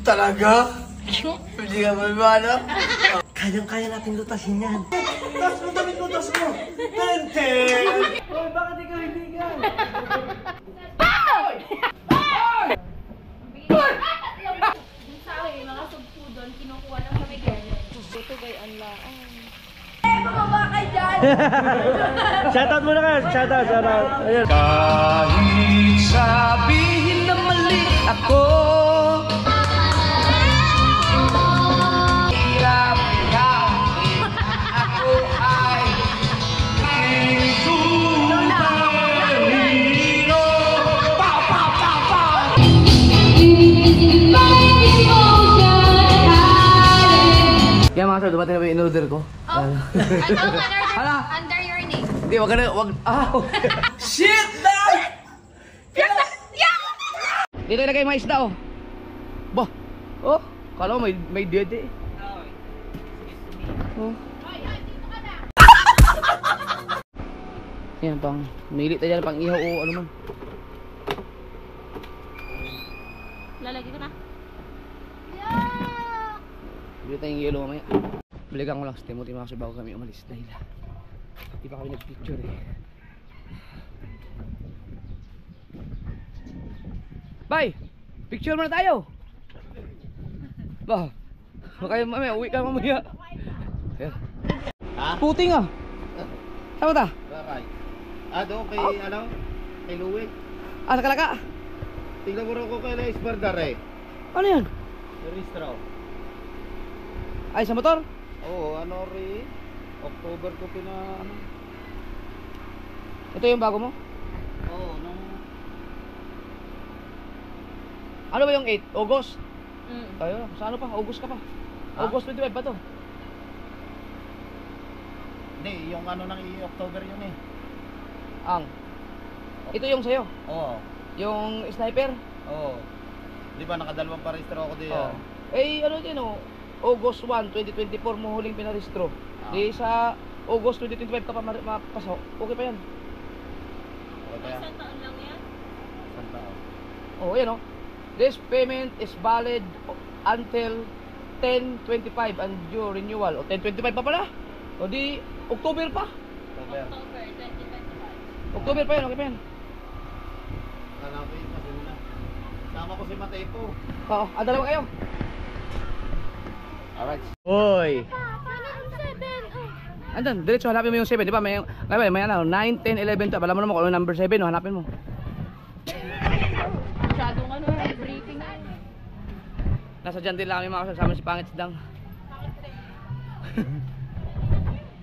Talaga? Hindi ka malibana? Kayang-kaya natin lutasin yan. Lutas mo, damit lutas mo! Tenten! Hoy, bakit ikaw hindi ka? Hoy! Hoy! Yung sa akin, mga sugpo doon, kinukuha lang sa Miguel. Ito kay Anlaan. Bumaba ka dyan! Shoutout muna kayo! Shoutout! Ayun. Kahit sabihin na mali ako, hirap hirapin ako ay superhero. Pow, pow, pow, pow! Yan mga sir, dumating na yung in-order ko. Oh, ano? Under your name. Hindi, wag ka na, wag. Shit na! Dito ilagay mga isda oh. Bah! Oh, kala ko may dede. Oh. Dito ka na. Yan pang, milit na dyan pang ihaw o ano man. Lalagay ko na. Bili tayong yelo mamaya. Balikan ko lang sa Timothy mga kasi bago kami umalis dahil di pa kami nag-picture eh. Bye! Picture muna tayo! Bah! Baka mamaya, uwi ka mamaya. Ayan. Ha? Puting ah! Saan ba ta? Baray. Doon kay ano? Kay Louie. Ah, sa Kalaka! Tingnan mo rin ko kay Lais Bardare. Ano yan? Registro. Ay, sa motor? Oo, ano rin? October ko ano? Ito yung bago mo? Oo, nung... Ano ba yung 8? August? Mm. Tayo, sa ano pa? August ka pa? Ha? August 25 ba to? Hindi, yung ano ng October yun eh. Ang? Ito yung sayo? Oo. Yung sniper? Oo. Di ba nakadalawang parehistro ako diyan? Oo. Eh, ano din oh? August 1, 2024 mo huling pinarehistro. Di sa August 2025 ka pa mapasok. Okay pa yan. Okay kaya? Isang taon lang yan? Isang taon. Oh, yan oh. This payment is valid until 10/25 and due renewal. O 10/25 pa pala. O di October pa. October. October 2025. October pa yan, okay pa yan. Hanapin yung kasi na. Sama ko si Mateo po. Oo, dalawa kayo. Alright. Hoy. Andan, diretso hanapin mo yung 7, di ba? May ano, 9, 10, 11, 12. Alam mo naman kung ano number 7, no? Hanapin mo. Masyadong ano, briefing na. Nasa dyan din lang kami mga kasama si Pangit Sidang.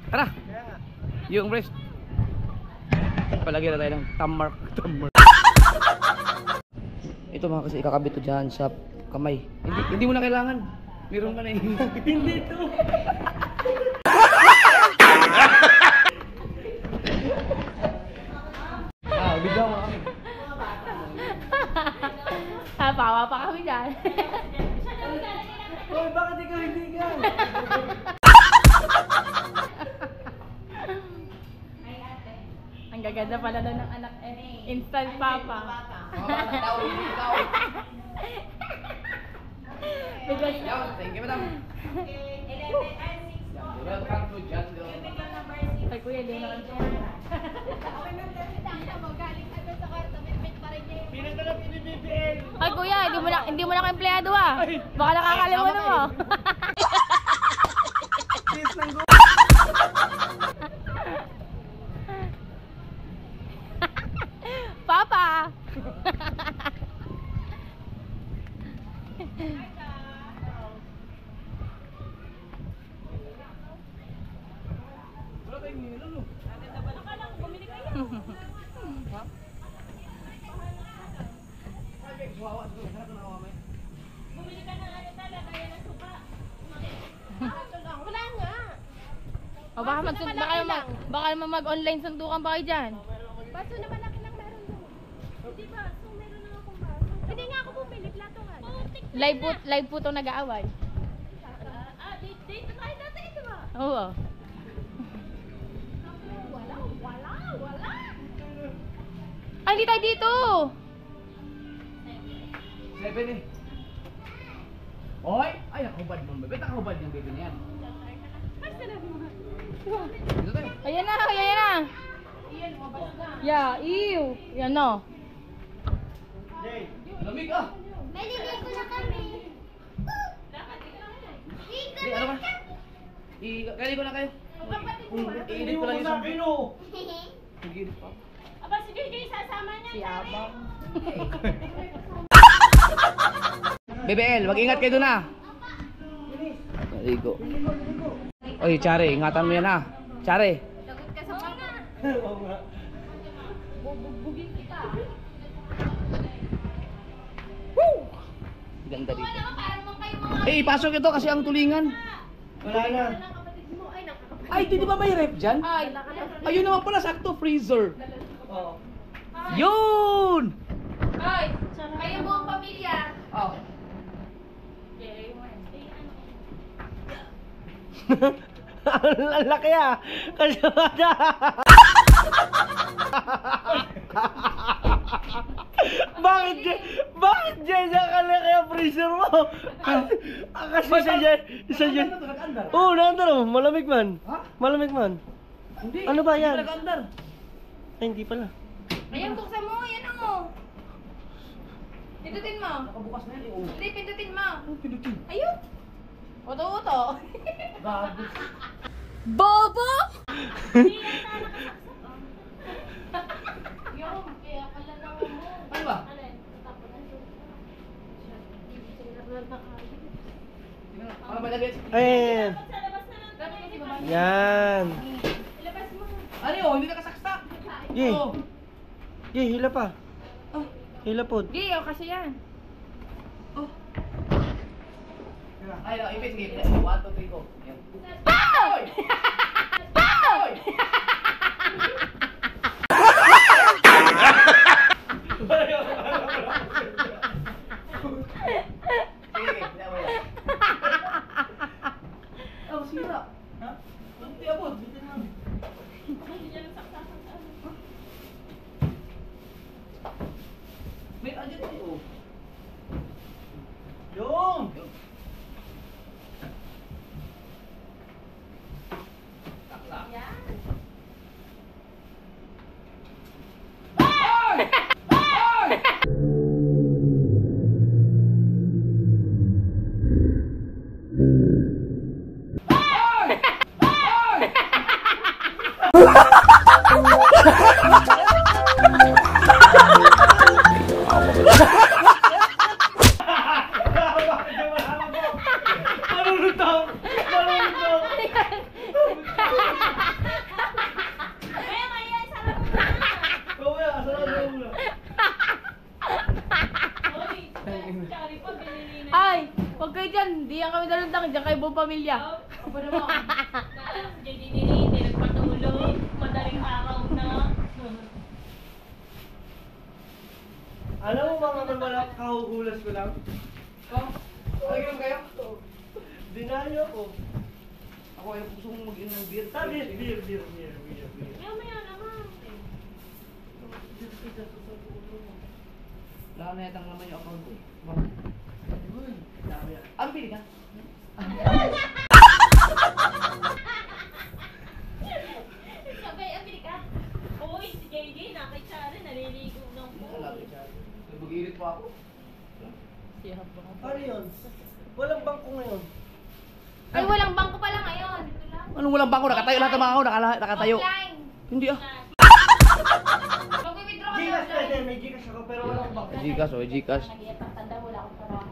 Tara! Yung breast. Palagyan na tayo ng tammark. Ito mga kasi ikakabit to dyan sa kamay. Hindi mo na kailangan. Meron ka na yung... Hindi to. Bigla mo kami. Pawa pa kami dyan. Hoy, bakit ikaw hindi ka? Ang gaganda pala doon ng anak eh. Instant papa. Thank you, madam. Welcome to Jungle. Ay, kuya, di na lang siya. Ay, kuya, hindi mo na ka-empleyado ah. Baka nakakalimutan mo. Papa! Bumili ka ng ano talaga, yan ang suka. Wala nga. O baka mag-online sundukan pa kayo dyan. Baso na malaki lang meron doon. Hindi ba? So meron na akong baso. Hindi nga ako bumili, plato nga. Live po itong nag-aaway. Date tayo natin ito ba? Oo. Wala. Ay, hindi tayo dito. 7 eh. Oy, ay nakahubad mo. Bebe, nakahubad yung bebe na yan. Dito tayo. Ayan na, ayan na. Yeah, ew. Yan no. Lamig ah. Maliligo na kami. Di, ano ka? Kali ko na kayo. I-edit ko lang yung sabi. I-edit pa. Aba, si JJ sasama niya. Si Abang. BBL, mag-ingat kayo doon ah. Maligo. Oy, Chare, ingatan mo yan ah. Chare. Lagot ka sa panga. Bubugbugin kita. Ganda dito. Parang mo kayo mga Eh, ipasok ito kasi ang tulingan. Wala na. kapatid mo. Ay, nakakapatid. Ay, di ba may rep dyan? Ay, Ayun naman pala, sakto, freezer. Oo. Yun! ay, kayo buong pamilya. Oh. Ang laki ah. Kasi bakit dyan yung kalaki ang freezer mo? Kasi isa dyan. Oo, naandar mo. Malamig man. Ha? Malamig man. Hindi. Ano ba yan? Hindi nag-andar. Ay, hindi pala. Ayan, buksan mo. Yan ang Pindutin mo. Nakabukas na yan eh. Hindi, pindutin mo. Ano pinutin? Ayun. Oto-oto. Gago. Bobo! Yung, kaya pala na mo. Ano ba? Ano ba lagay? Ayan. Yan. Ilabas mo. Ano yun? Hindi nakasaksak. Yay. Oo. Yay, hila pa. Oh. Hila po. Di, o kasi yan. Oh. Ay, no, ipit. Sige, 1, 2, 3, go. Yan. Bow! Bow! Sige, sige. Oh, sira. Ha? Hindi abot. Bitin lang. May agad tayo. Yung! Takla. Ay, huwag kayo dyan. Di yan kami dalundang. Diyan kayo buong pamilya. Ako naman. JJ hindi nagpatulog. Madaling araw na. Alam mo mga wala kahuhulas ko lang? Oh, ayun kayo. Dinayo ko. Ako ay gusto mong mag-inom ng beer. Sabi, beer. Maya naman. Wala na yatang naman yung account ko. Uy, dami yan. Ano pili ka? Sabay, abili ka. Uy, si JJ nakitsara. Naliligo ng pool. Mag-irit pa ako. Ano yun? Walang bangko ngayon. Ay, walang bangko pala ngayon. Anong walang bangko? Nakatayo lahat ng mga ako. Nakatayo. Offline. Hindi ah. Mag-withdraw ka Gcash na. pwede, may Gcash ako pero walang bangko. Gcash o Gcash. Tanda, wala akong trabaho.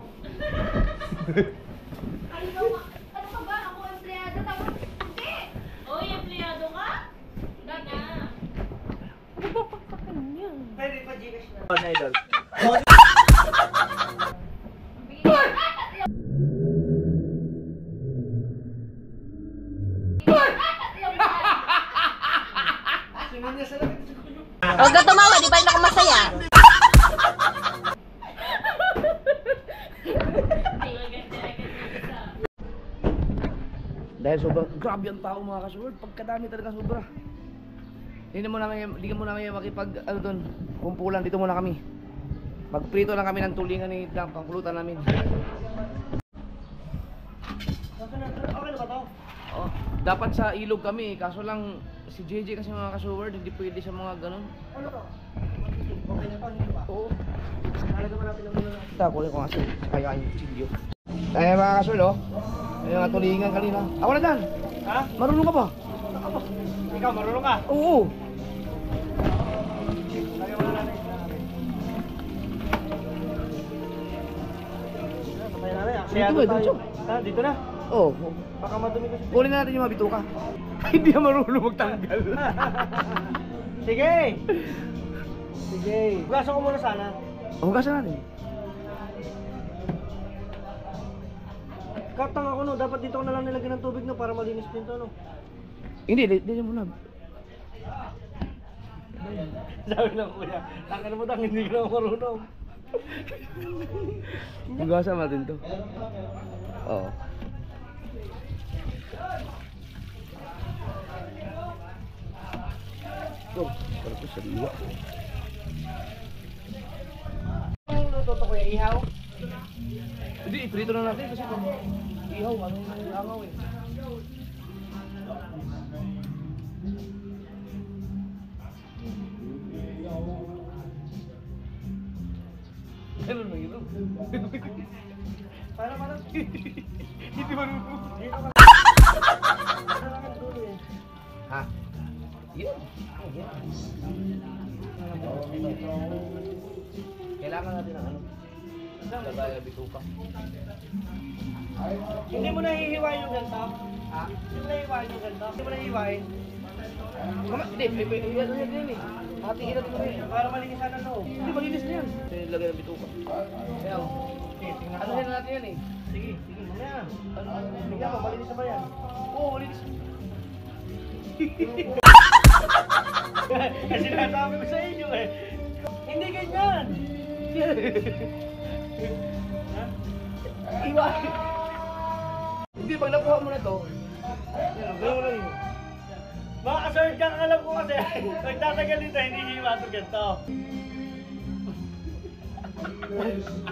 Ano ka ba? Ako empleyado. Tapos, hindi. Uy, empleyado ka? Hindi na. Pwede pa Gcash na. Idol. Huwag ka tumawa, di ba yun ako masaya? Dahil sobrang grabe ang tao mga kasuward. Pagkadami talaga sobra. Hindi mo namin makipag ano doon, kumpulan dito muna kami. Magprito lang kami ng tulingan ni Dam, pangpulutan namin. Okay na ba to? Oh, dapat sa ilog kami, kaso lang si JJ kasi mga ka-showard, hindi pwede sa mga ganun. Ano to? Okay na to, hindi ba? Oo. Talaga ba natin ang muna natin? Kunin ko nga sa kaya yung chilyo. Ay mga ka-showard oh. Ay mga tulingan kanina. Ako na dan. Ha? Marunong ka ba? Ako. Ikaw, marunong ka? Oo. Lagyan mo na natin. Patay na rin. Aksayado Dito, tayo. dito. Ha? Dito na? Oo. Baka madumi ko si Kunin natin yung mga bituka. Hindi na marunong magtanggal. Sige! Sige. Hugasan ko muna sana. Hugasan natin. Katang ako no, dapat dito ko na lang nilagyan ng tubig no para malinis din to no. Hindi, hindi mo na. Sabi lang kuya, takan mo tang hindi ka na marunong. Hugasan natin to. Oo. Oh, parang ko sa liwa. Ang luto to kuya, ihaw? Hindi, iprito na natin kasi kung ihaw, anong angaw eh. Ganun na yun. Para Hindi marunong. Ha? Yun. Kailangan natin ng ano? Lagay ang bituka. Hindi mo nahihiwain yung ganito? Ha? Hindi mo nahihiwain yung ganito? Hindi mo nahihiwain? Hindi, ano yan eh. Hatiin natin mo eh. Para malinisan ang loob. Hindi, malinis na yan. Lagay ang bituka. Kaya, Okay, tingnan ano ko. na natin yan eh? Sige, sige, mamaya. Tingnan mo, malinis na ba yan? Oo, malinis. Kasi nasabi ko sa inyo eh. Hindi ganyan! Ha? Iwa. Hindi, pag nakuha mo na to, yan, gano'n mo lang yun. Makakasort kang alam ko kasi nagtatagal dito, hindi hiwa ito ganito.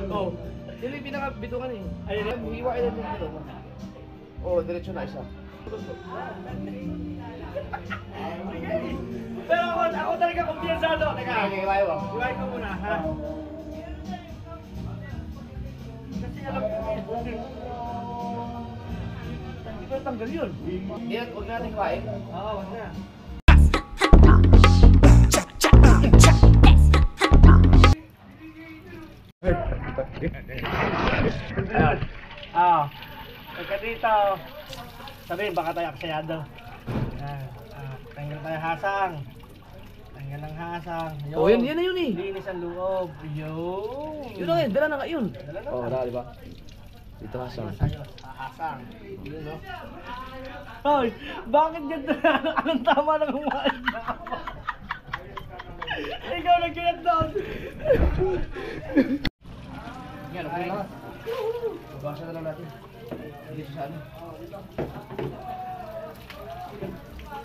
Oo. Yan yung pinaka-bitukan eh. Ayun. Hiwain natin dito. Oo, diretso na isa. Pero ako talaga kumpiyansado. Teka, hiwain mo. hiwain ko muna, ha? Kasi alam ko. Hindi ko natanggal yun. Yan, huwag natin hiwain. Oo, wag na. Ayan. Pagka dito, sabihin baka tayo aksayado. Tanggal tayo hasang. Tanggal ng hasang. Oo, yan na yun eh. Linis ang loob. Yun. Yun na yun, dala na nga yun. Dala na. Oo, dala, di ba? Dito hasang. Ayos, hasang. Yun, no? Hoy, bakit ganito na? Anong tama ng humain na? Ikaw nag-get down. Yan, okay na. Babasa na lang natin. Dito sa ano.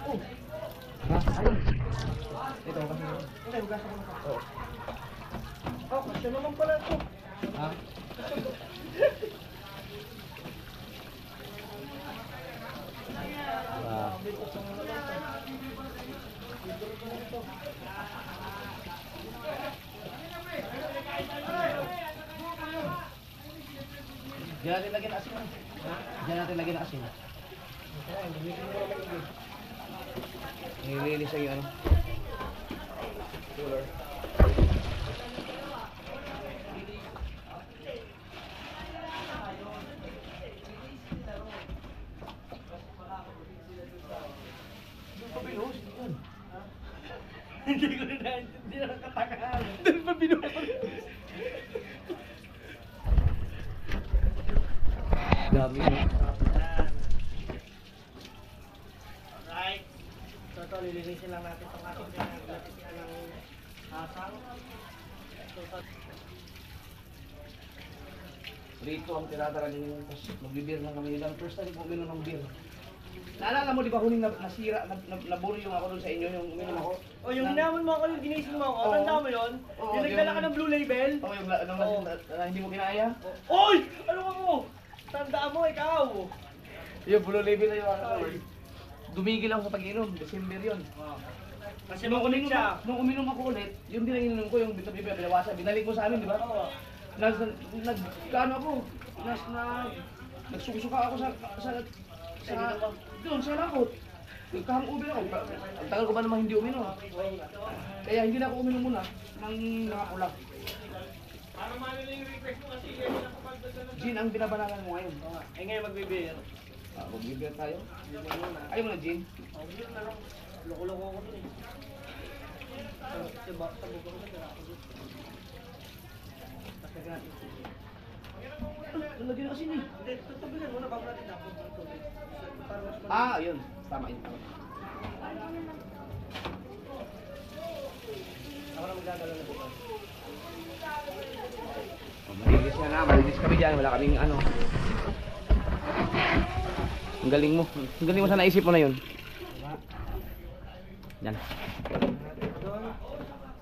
Oh. Ha? Ayun. Ito, babasa na. Hindi, hugasan ko na. Oo. Oh, kasi naman pala ito. Ha? Ah. Diyan natin lagyan ng asin. Diyan natin lagyan ng asin. Nililis ang yung ano. Cooler. Hindi ko rin naintindihan ang katangahan. Dahil pa binuha. Dami no? Alright. So ito, lilinisin lang natin itong ating pinaglalagyan ng hasang. Rito ang tinatara ninyo. Tapos magbibir na kami lang. First time ko uminom ng beer. Naalala mo di ba huling nasira, naburo yung ako doon sa inyo, yung uminom ako? O yung hinamon mo ako, yung ginising mo ako, Oo. tanda mo yun? Oo, Yung nagdala ka yung- ng blue label? Oo, yung lasing na hindi mo kinaya? Oy! Ano ako? Tandaan mo, ikaw! Yung blue label na yung ano. Dumigil ako sa pag-inom, December yun. Kasi nung ulit siya. Nung uminom ako ulit, yung ininom ko, yung bitabiba, binawasan, binalik mo sa amin, di ba? Kano ako, nagsusuka ako doon sa lakot. Nagkahang-ubi ako. Ang tagal ko ba naman hindi uminom? Kaya hindi na ako uminom muna ng nakakula. Gin ang binabanangan mo ngayon. Eh ngayon magbibigay. Mag-beer tayo. Ayaw mo na gin? Yun na lang. Loko-loko ko dun eh. Sa bukong ko na ako dun. Lagyan na kasi ni. Hindi, tutubigan muna bago natin tapos ng tubig. Para mas Yun. Tama yun. ako na magdadala na dito. Malinis na na. Malinis kami dyan. Wala kaming ano. Ang galing mo. Ang galing mo sa naisip mo na yun. Yan.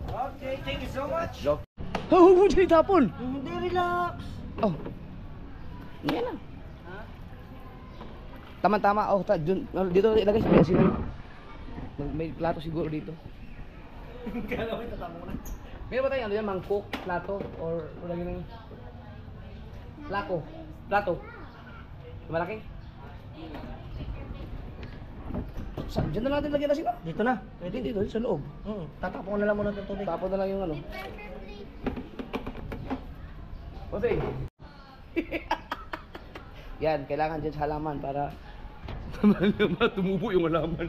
Okay, thank you so much. Go. Oh, huwag dyan itapon. Hindi, relax. Oh. Yan na. Tama-tama. Oh, dito ilagay sa asin. May plato siguro dito. Kala ko itatama ko na. Meron ba tayo ano yan? Mangkok, plato, or lagyan ng plato. Malaki? Diyan na natin lagyan asin. Dito na. Pwede dito, sa loob. Tatapon ko na lang muna ng tubig. Tapon na lang yung ano. Kasi yan, kailangan dyan sa halaman para tumubo yung halaman.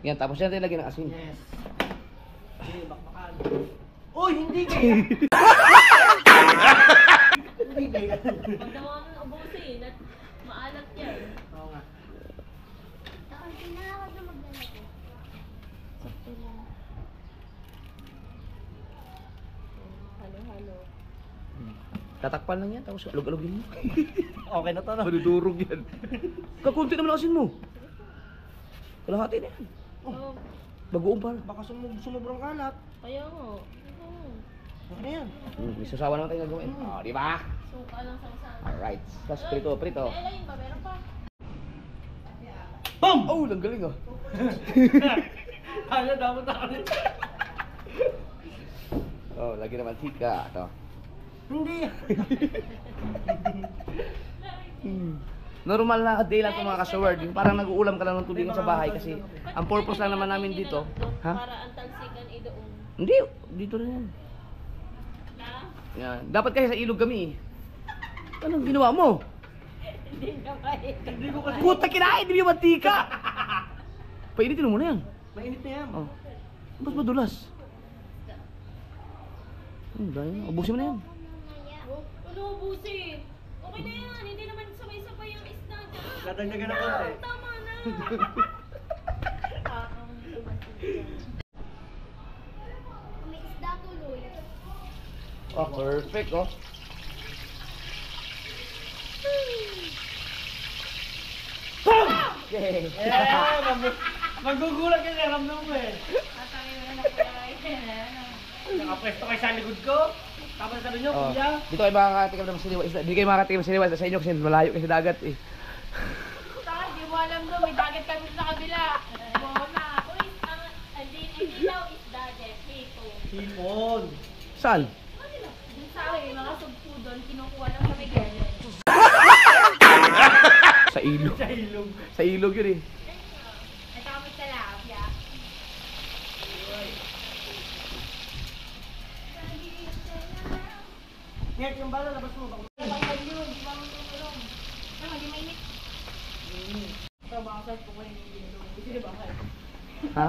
Yan, tapos yan tayo lagyan ng asin. Yes. Sige, bakbakan. Uy, hindi kaya! Hindi kaya. Pag naman ubusin at maalat yan. Oo nga. Halo-halo. Tatakpan lang yan, tapos alog-alogin mo. Okay na to, no? Madudurog yan. Kakunti naman ang asin mo. Kalahati na yan. Oh, Bagoong pa. Baka sumubrang kalat. kaya nga. Okay na yan. May sasawa naman tayo gagawin. Di ba? Suka lang sa usahan. Alright. Tapos prito. Eh, lagyan pa, meron pa. BOOM! Oh, ang galing ah. Kaya dapat ako rin. Oh, lagi naman tika. Ito. Hindi. Normal na day lang ito mga kasaward. Yung parang nag-uulam ka lang ng tulingan sa bahay kasi ang purpose lang naman namin dito. Ha? Para ang talsikan idoon. Hindi, dito na yan. Na? Yan. Dapat kasi sa ilog kami. Anong ginawa mo? Hindi na kain. Hindi ko kasi. Puta kinain, hindi mo mantika. Painitin mo muna yan. Mainit na yan. Oh. Ba't madulas? Dahil, ubusin mo na yan. Ano, busin? Okay na yan. Hindi naman sabay-sabay yung isda dyan. Dadagdagan na konti. Tama na. May isda tuloy. Oh, perfect oh. Yay! Magugulat ka na, ramdam mo eh. Nakapwesto kayo sa likod ko. Tapos sabi nyo, Oh, kuya. dito kayo makakatikim ng siliwa. Hindi kayo makakatikim ng siliwa sa inyo kasi malayo kasi dagat eh. Taka, di mo alam doon. May dagat kami sa kabila. Mama, uy, hindi daw isda dyan. Hito. Hipon. Saan? Yung sa akin, mga sugpo doon, kinukuha lang kami ganyan. Sa ilog. Sa ilog. Sa ilog yun eh. Ito kami sa labya. Ngayon, yung bala, labas mo. Bangkal yun. Di ba mo tulong? Ano, di mainit? Ito, makasal ko kayo yung ginagawa. Sige, bakal. Ha?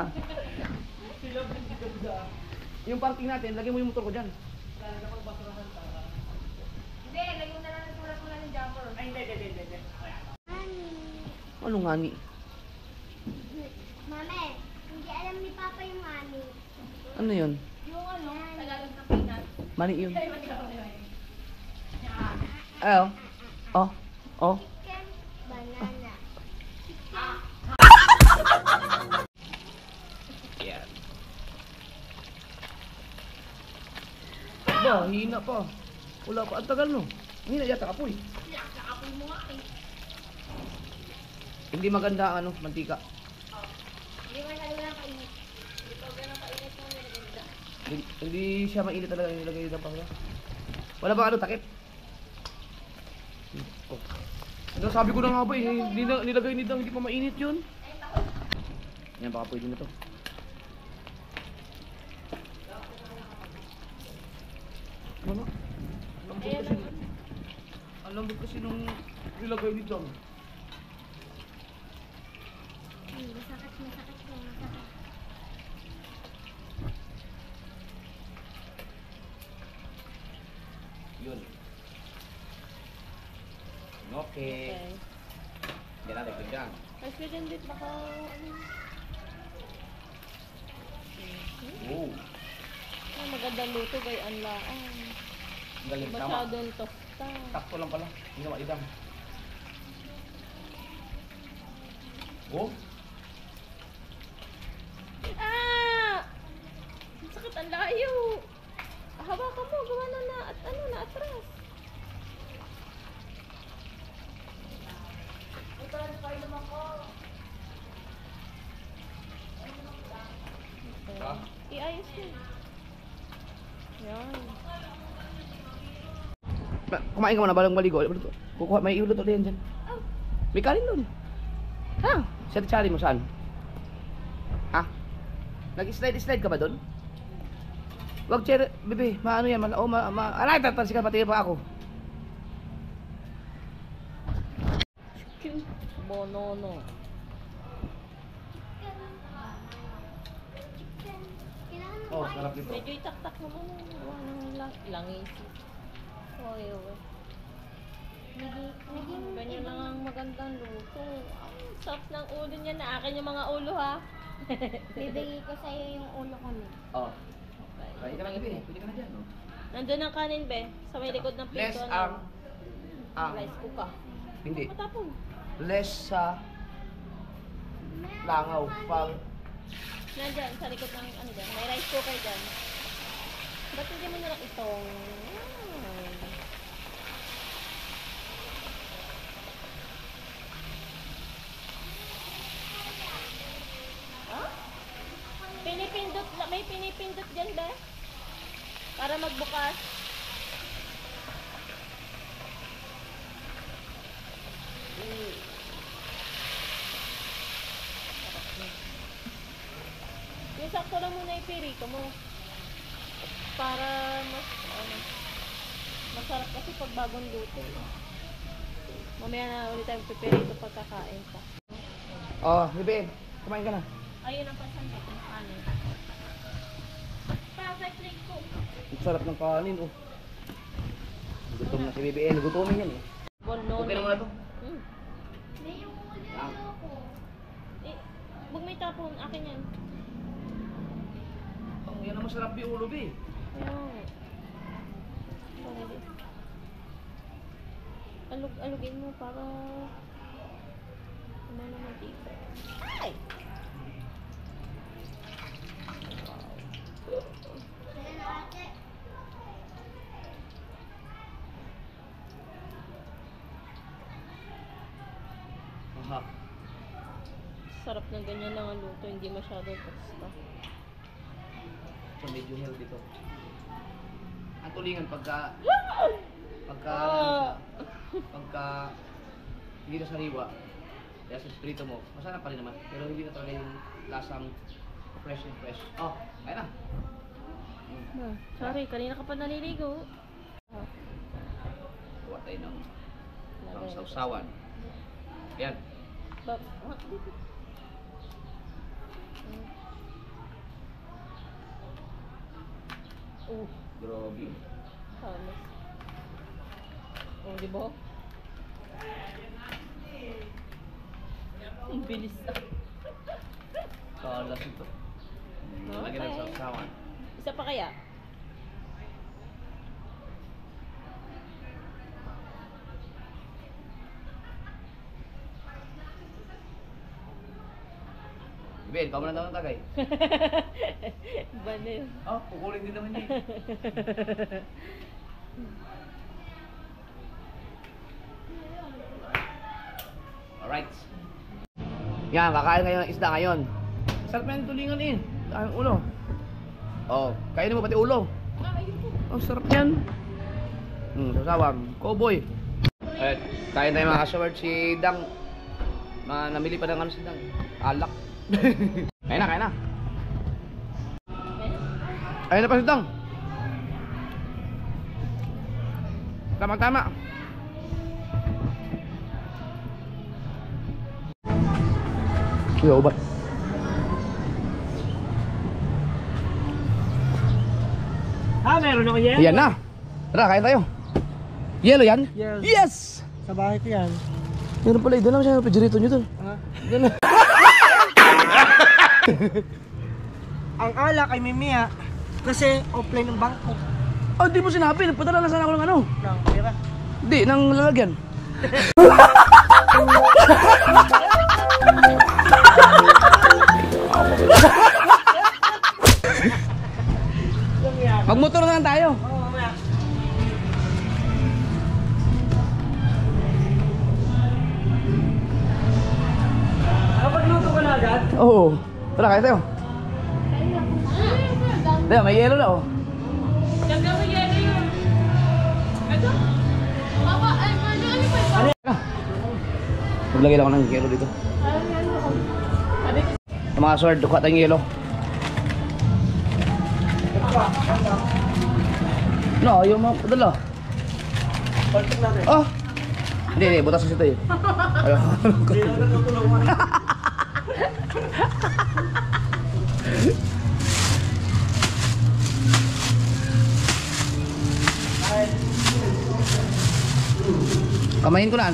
Sila, bigda-bigda. Yung parking natin, lagyan mo yung motor ko dyan. Kaya na pagbasurahan para. Hindi, lagyan na lang ng sulat-sulat ng jumper. Ay, hindi. Ano nga ni? Mame, hindi alam ni Papa yung mami. Ano yun? Yung ano, Tagalog na peanut. Mani yun. Ay, magkakaroon yun. Ay, oh. Oh. Oh. Chicken, banana. Yan. Ba, hina pa. Wala pa. Ang tagal no. Hina yata kapoy. Nakapoy mo nga eh. Hindi maganda ang ano, mantika. Hindi man lang kainit. Hindi pa ganun kainit mo nilagay dyan. Hindi siya mainit talaga yung nilagay dito pa. Wala ba ano, takip? Oh. Ano, sabi ko na nga ba eh, nilagay nito, hindi pa mainit yun. Yan, baka pwede na to. Ano? Lambot kasi, ang lambot kasi nung nilagay nito. Masakit ko, masakit. Yun. Okay. Yan natin, pagyan. Mas ganyan din baka ano. Oh, Ay, magandang luto kay Anlaan. ang galing, tama. Masyadong tosta. Takto lang pala, hindi na maidam. Oh, Ah! Ang sakit ang layo. Hawakan mo, gawa na at ano na atras. ha? Iayos mo. Yan. Kumain ka muna, balang maligo. Kukuha, may iulot ulit yan dyan. May kanin doon. Ha? Sari-sari mo saan? Ha? Nag-slide ka ba doon? Wag chair, bebe, maano yan, alay, tatansi ka, pati pa ako. Bonono. Oh, sarap nito. Medyo itaktak mo muna. Gawa ng langis. Oy, oy. Ganyan lang ang magandang luto. Ang sarap ng ulo niya na akin yung mga ulo ha. Bibigay ko sa'yo yung ulo ko na. Oh. Kain ka lang, bebe. Pwede ka na dyan, no? Nandun ang kanin be. Sa may likod ng Less pinto. ang rice cooker. hindi. Matapon. Less sa langaw pang Nandyan sa likod ng ano dyan. May rice cooker dyan. Ba't hindi mo na lang itong... Ah? Pinipindot, may pinipindot dyan ba? Para magbukas. Yung sakto lang muna ipirito mo. Para mas, ano, masarap kasi pag bagong luto. Mamaya na ulit tayo pipirito pagkakain pa. Oh, bebe, kumain ka na. Ayun ang pasangkot ng kanin. Perfect link ko. Ang sarap ng kanin, oh. Gutom na si bebe, nagutomin yan eh. Bonono. Okay na muna to. Hmm. Yan. Eh, huwag may tapon. Akin yan. Oh, yan ang masarap yung ulo, be. Ayun. Sorry. Alugin mo para ano naman dito. Ay! Aha. Sarap ng ganyan lang ang luto, hindi masyado tosta. So, medyo healthy to. Ang tulingan pagka hindi na sariwa, kaya sa prito mo, masarap pa rin naman. Pero hindi na talaga yung lasang fresh and fresh. Oh, ayun na. Sorry, kanina ka pa naliligo. Kuha tayo ng sausawan. Yan. Dito. Grabe. Halos. Oh, di ba? Ang bilis ah. Kalas ito. Lagyan ng Okay. sausawan. Isa pa kaya? Ben, ikaw mo na daw ng tagay. Banil. Oh, kukulit din naman niya. Alright. Yan, kakain kayo ng isda ngayon. Sarap yan tulingan eh. Ang ulo. Oh, kainin mo pati ulo. Oh, sarap yan. Sasawang. Cowboy. Alright, kain tayo mga ka-short. Si Dang. Namili pa ng ano si Dang. Alak. Kain na, kain na. Ayun na pa si Dang. Tama-tama. Kuya, ubat. Meron ako yan? Yan na. Tara, kain tayo. Yelo yan? Yes. Yes! Sa bahay ko yan. Meron pala, doon lang siya yung refrigerator nyo doon. Doon lang. Ang alak ay mimiya kasi offline ng bangko. Oh, di mo sinabi. Nagpadala lang sana ako ng ano. Ng pera. Hindi, ng lalagyan. Magmotor na lang tayo. Oo, mamaya. Nakapagluto ka na agad? Oo. Tara, kain tayo. Dito, may yelo na oh. Gagawin yan yun. Ito? Papa, ay, ano pa ito? Maglagay lang ako ng yelo dito. Sa mga sword, duka tayong yelo. No, ayaw mo padala. Paltok natin. Oh! Hindi, butas kasi ito eh. Ayaw. Hindi na nagtutulungan. Kamayin ko na.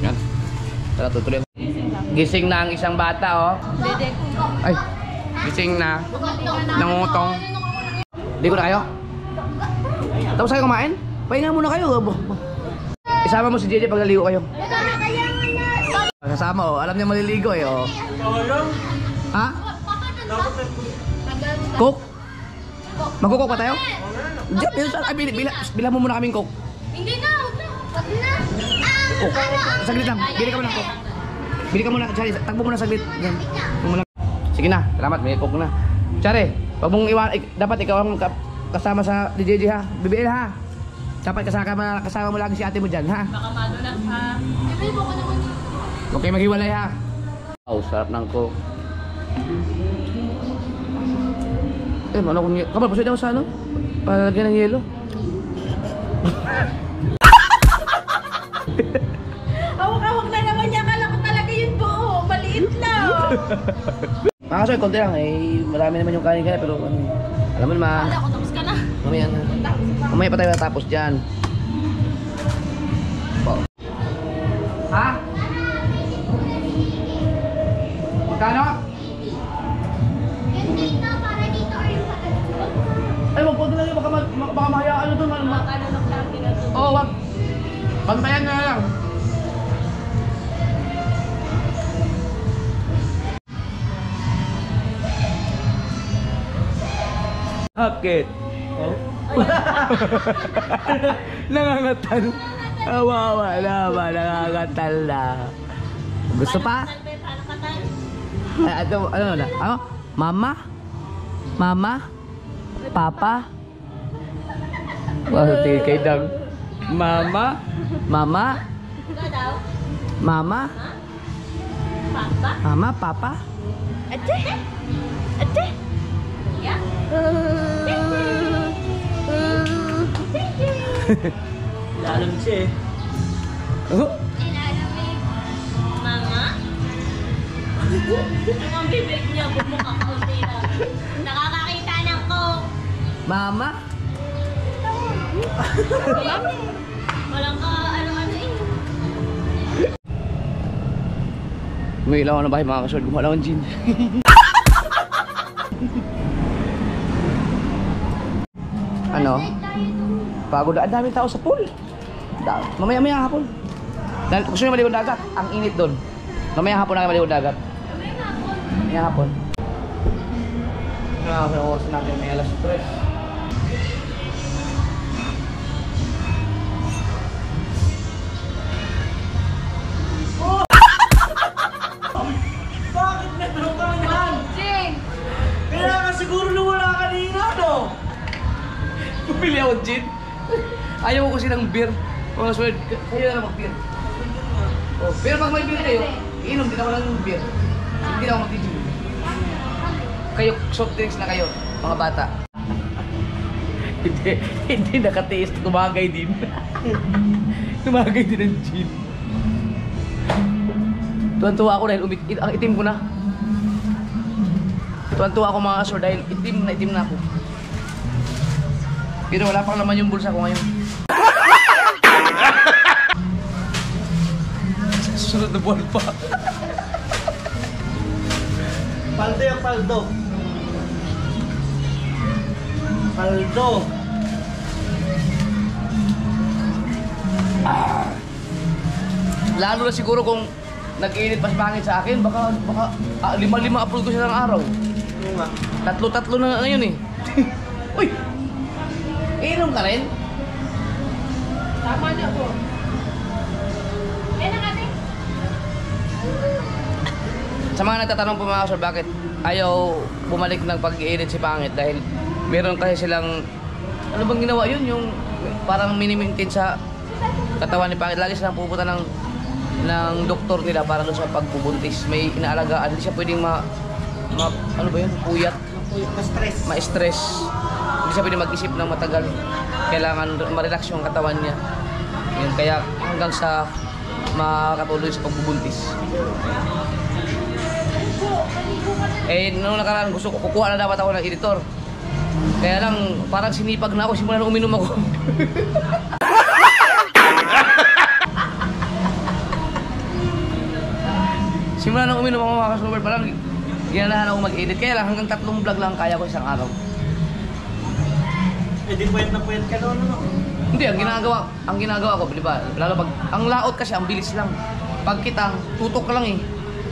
Yan. Tara, tutuloy. Gising na ang isang bata, oh. Ay, gising na. Nangutong. Hindi ko na kayo? Tapos kayo kumain? Pahinga muna kayo. Isama mo si JJ pag naligo kayo. Kasama, oh. Alam niya maliligo, eh, oh. Ha? Coke? Magkukok pa tayo? Diyan, bila mo muna kaming coke. Hindi na, wag na. Coke. Saglit lang, bili ka muna ng coke. Bili ka muna, Chari, tagpo muna saglit. Yan. Muna. Sige na, salamat, may coke na. Chari, pag mong iwan, dapat ikaw ang kasama sa DJJ ha. BBL ha. Dapat kasama mo lagi si ate mo dyan ha. Baka madulas ha. Huwag kayo maghiwalay ha. Oh, sarap ng coke. Ano kung yelo? Kapal, pasoy daw sa ano? Palagyan ng yelo. Hawak-hawak na naman niya. Akala ko talaga yung buo. Maliit lang. Mga kasoy, konti lang eh. Marami naman yung kanin kaya pero ano. Alam mo naman. Ako, tapos ka na. Mamaya na. Mamaya pa tayo natapos dyan. Ha? Magkano? Yung dito, para dito or yung para dito. Ay, wag po na lang. Baka mahayaan nyo doon. Ano lang lang pinatuloy. Oo, wag. Pantayan na lang. Bakit? Oh? Nangangatal. Awawa na ba? Nangangatal na. Gusto pa? Paano katal? Ay, ano na? Ano? Mama? Mama? Papa? Wow, tingin kay Dang. Mama? Mama? Ikaw daw? Mama? Papa? Mama? Papa? Ate? Ate? Yeah? Lalam siya eh. Oh? Nilalamig. Mama? Ang bibig niya, bumukha kaunti na. Nakakakita ng coke. Mama? Walang ka, ano-ano eh. Umiilaw na bahay mga kasod. Gumalaw ang gin. Ano? Pagod. Ang daming tao sa pool. Mamaya-maya hapon. Dahil gusto nyo maligon dagat, ang init doon. Mamaya hapon na kayo maligon dagat. Mamaya hapon. Ang oras natin may alas 3. Bakit meron ka yan? Jing! Kaya ka siguro lumula kanina, no? Pumili ako gin. Ayaw ko kasi ng beer. Mga sword, kayo na lang mag-beer. Oh, pero pag may beer kayo, iinom din ako ng beer. Hindi na ako mag-gin. Kayo, soft drinks na kayo, mga bata. Hindi nakatiis, tumagay din. Tumagay din ng gin. Tuwan-tuwa ako dahil ang itim ko na. Tuwan-tuwa ako mga kasor dahil itim na ako. Pero wala pang laman yung bulsa ko ngayon. Susunod na buwan pa. Paldo yung paldo. Paldo. Lalo na siguro kung nag-init pa si Pangit sa akin, baka 5 upload ko siya ng araw. Oo nga. 3 na ngayon eh. Uy! Inom ka rin? Tama na po. Yan ang ating. Sa mga nagtatanong po mga kasor, bakit ayaw bumalik ng pag-iinit si Pangit? Dahil meron kasi silang, ano bang ginawa yun? Yung parang mini-maintain sa katawan ni Pangit. Lagi silang pupunta ng doktor nila para doon sa pagbubuntis. May inaalagaan, hindi siya pwedeng ano ba yun? Puyat. Ma-stress. Ma-stress. Hindi siya pwedeng mag-isip ng matagal. Kailangan ma-relax yung katawan niya. Yun, kaya hanggang sa makakatuloy sa pagbubuntis. Eh, noong nakaraan gusto ko, kukuha na dapat ako ng editor. Kaya lang, parang sinipag na ako, simula na uminom ako. Simula na uminom ako mga kasuber, parang ginanahan ako mag-edit. Kaya lang, hanggang 3 vlog lang kaya ko isang araw. Eh di puwet na puwet ka doon, ano? Hindi, ang ginagawa ko, di ba? Lalo pag, ang laot kasi, ang bilis lang. Pag kitang, tutok ka lang eh.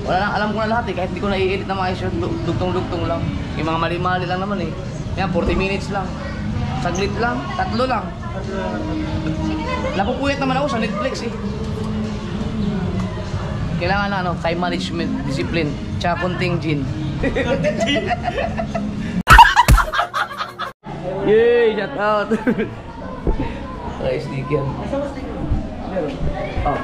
Wala lang, alam ko na lahat eh, kahit hindi ko na-i-edit na maayos yun, dugtong-dugtong lang. Yung mga mali-mali lang naman eh. Yan, 40 minutes lang. Saglit lang, 3 lang. Napupuyat naman ako sa Netflix eh. Kailangan na ano, time management, discipline, tsaka konting gin. Yay! Shout out! Okay, sticker. Oh.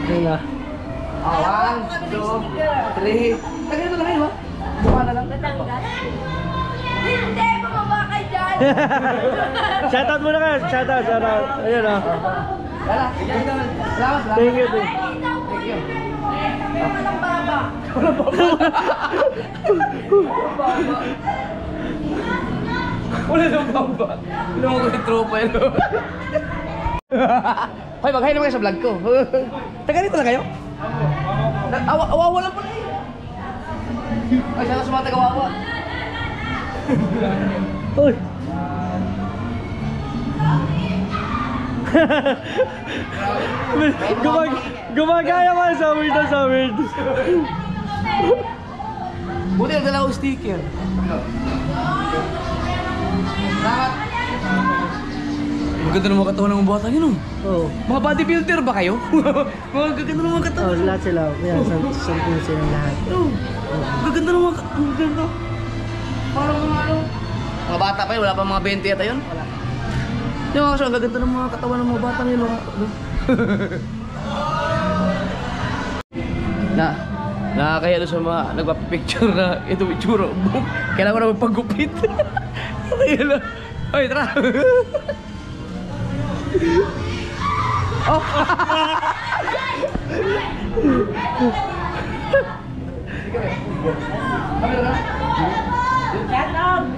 Ayun na. 1, 2, 3. Tagal ito lang yun, ha? Buka na lang. Hindi, bumaba ka dyan. Shoutout muna ka. Shoutout. Ayun na. Wala, salamat. Thank you. Thank you. Walang baba. Wala nang bamba. Inom ko yung tropa yun. Hoy, mag-hi naman kayo sa vlog ko. Taga dito na kayo? Awawa lang pala eh. Ay, sana sa mga taga-awawa. Uy. Gumagaya ka sa weird. Buti nagdala ko sticker. Salamat. Maganda naman katawan ng bata yun, Oo. Mga bodybuilder ba kayo? Mga gaganda naman katawan. Oh, lahat sila. Yan, something silang lahat. Gaganda naman katawan. Gaganda. Parang mga ano. Mga bata pa yun, wala pa mga 20 yata yun? Wala. Yung mga kasama, gaganda ng mga katawan ng mga bata yun. Nakakaya doon sa mga nagpapicture na ito itsura. Kailangan ko na magpagupit. Kaya lang. Oy, tara! Oh!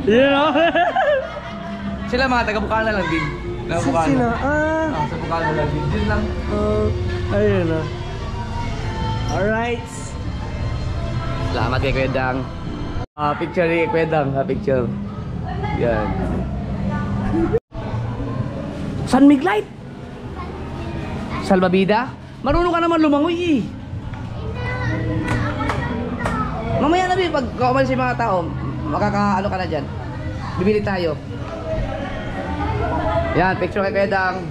Yeah. Sila mga taga-Bukana lang din. Taga-Bukana. Sila? Sa Bukana lang din. Din lang. Ayun na. Alright. Salamat kay Kuya Dang. Picture ni Kwedang, picture. Yan. San Miglite? Salbabida? Marunong ka naman lumangoy eh. Mamaya na pag umalis yung mga tao, makaka-ano ka na dyan. Bibili tayo. Yan, picture kay Kwedang.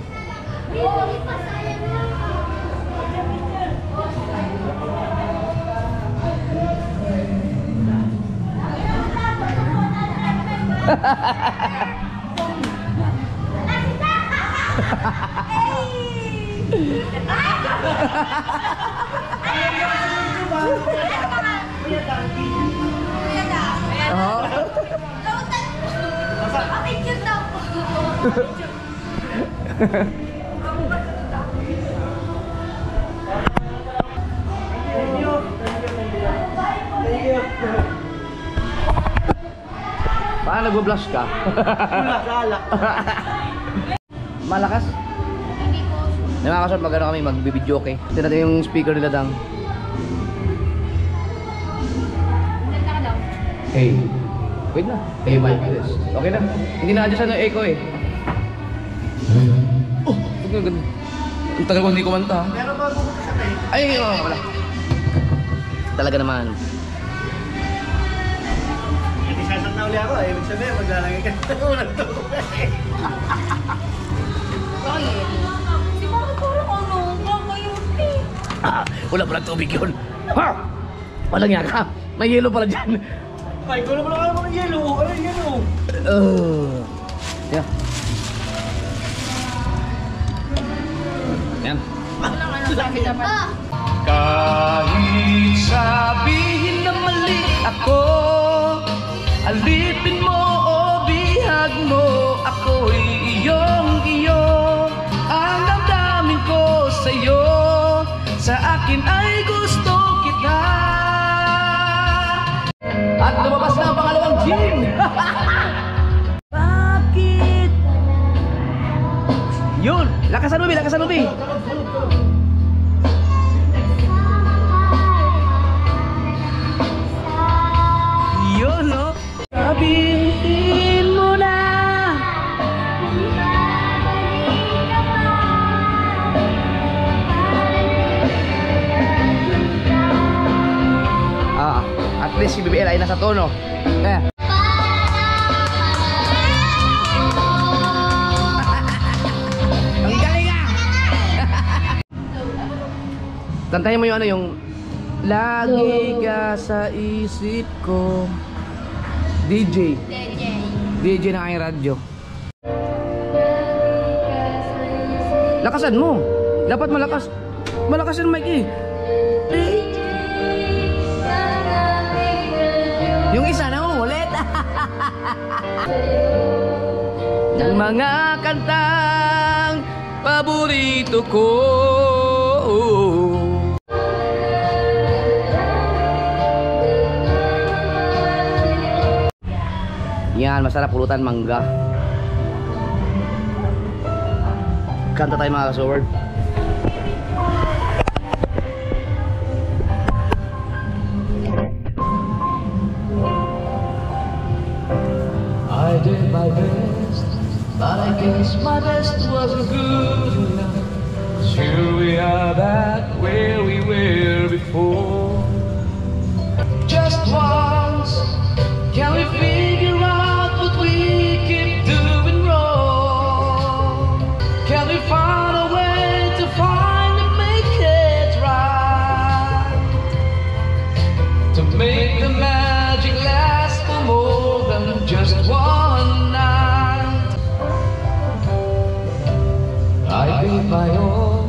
Paano nag-blush ka? Alak. Malakas? Hindi ko. Mga kasot, mag-ano kami, mag-video okay. Ito natin yung speaker nila Dang. Ganda ka daw. Hey. Wait na. Hey, mic this. Okay na. Hindi na-adjust ano echo eh. Oh! Huwag na ganun. Ang tagal ko hindi kumanta. Pero bago ko sa tayo. Ay, wala. Talaga naman. Hindi sasang na uli ako. Ibig sabihin, maglalagay ka na unang tuko. Bakit? Si Mama parang ano, kakayuti. Wala pala tubig yun. Ha! Walang yaka. May yelo pala dyan. Ay, ko na pala kayo mga yelo. Ay, yelo. Yeah. Yan. Walang ano, sabi dapat. Kahit sabihin na mali ako, alipin mo o bihag mo, ako'y iyong-iyo. Ang damdamin ko sa'yo, sa akin ay gusto kita. At lumabas na ang pangalawang gin. Bakit? Yun! Lakasan mo, Bi! Lakasan mo, Bi! Yun, no? Sabihin mo na. At least si BBL ay nasa tono. Eh. Ang galing ah! Tantayin mo yung ano yung lagi ka sa isip ko. DJ na aking radyo. Lakasan mo. Dapat malakas. Malakas yung mic eh. Yung isa na ulit. Ng mga kantang paborito ko. Yan, masarap pulutan mangga. Kanta tayo mga kasaward. I did my best, but I guess my best wasn't good enough. Here we are back where we were before. Just once, can we figure out what we keep doing wrong? Can we find a way to find and make it right? To make the magic last for more than just one night. I gave my all,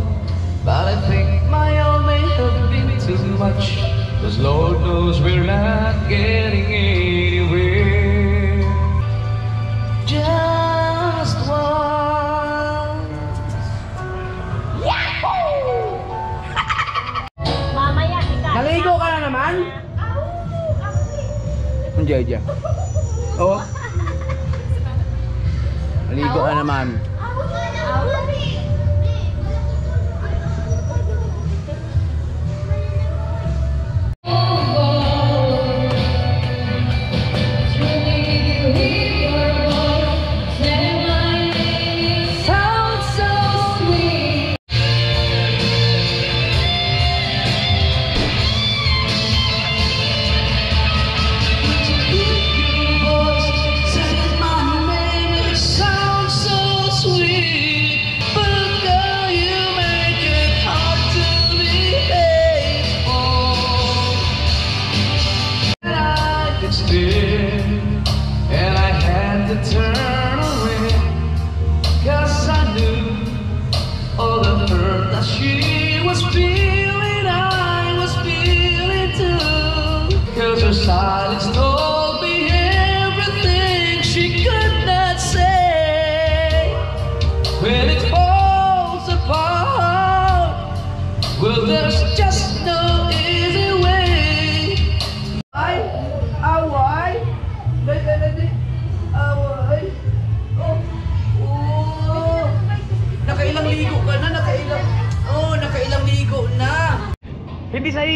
but I think my all may have been too much. 'Cause Lord knows we're not getting anywhere. Just once. Yahoo! Mamaya, ikaw. Naligo ka na naman? Ang Jeja. Oo. Naligo ka naman.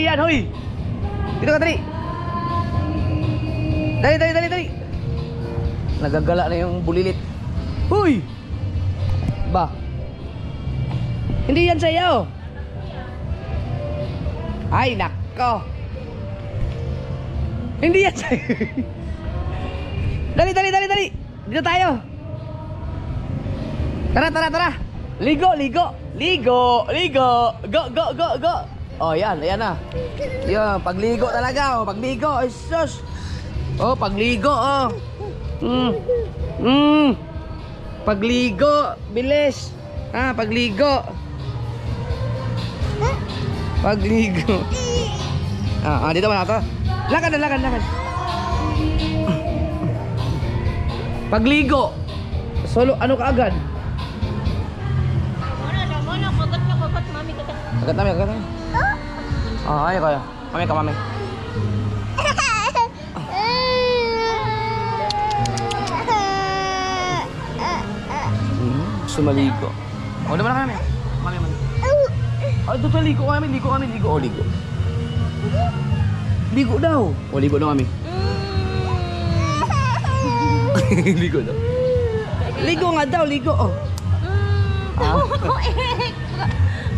yan, hoy! Dito ka, dali! Dali! Nagagala na yung bulilit. Hoy! Ba? Hindi yan sa'yo. Ay, nako. Hindi yan sa'yo. Dali. Dito tayo. Tara. Ligo. Go. Oh, yan na. Yan, pagligo talaga, oh, pagligo. Ay, sus. Oh, pagligo, oh. Pagligo, bilis. Pagligo. Dito ba na to? Lakad. Pagligo. Solo, ano ka agad? Muna, kagat, mami, kagat. Agad namin. Ay, kaya. Mami. Sumaligo. O, naman na kami. Mami. Ay, doon ligo kami. Oh, ligo. Ligo daw. O, ligo na kami. Ligo daw. Ligo nga daw, ligo. Oh.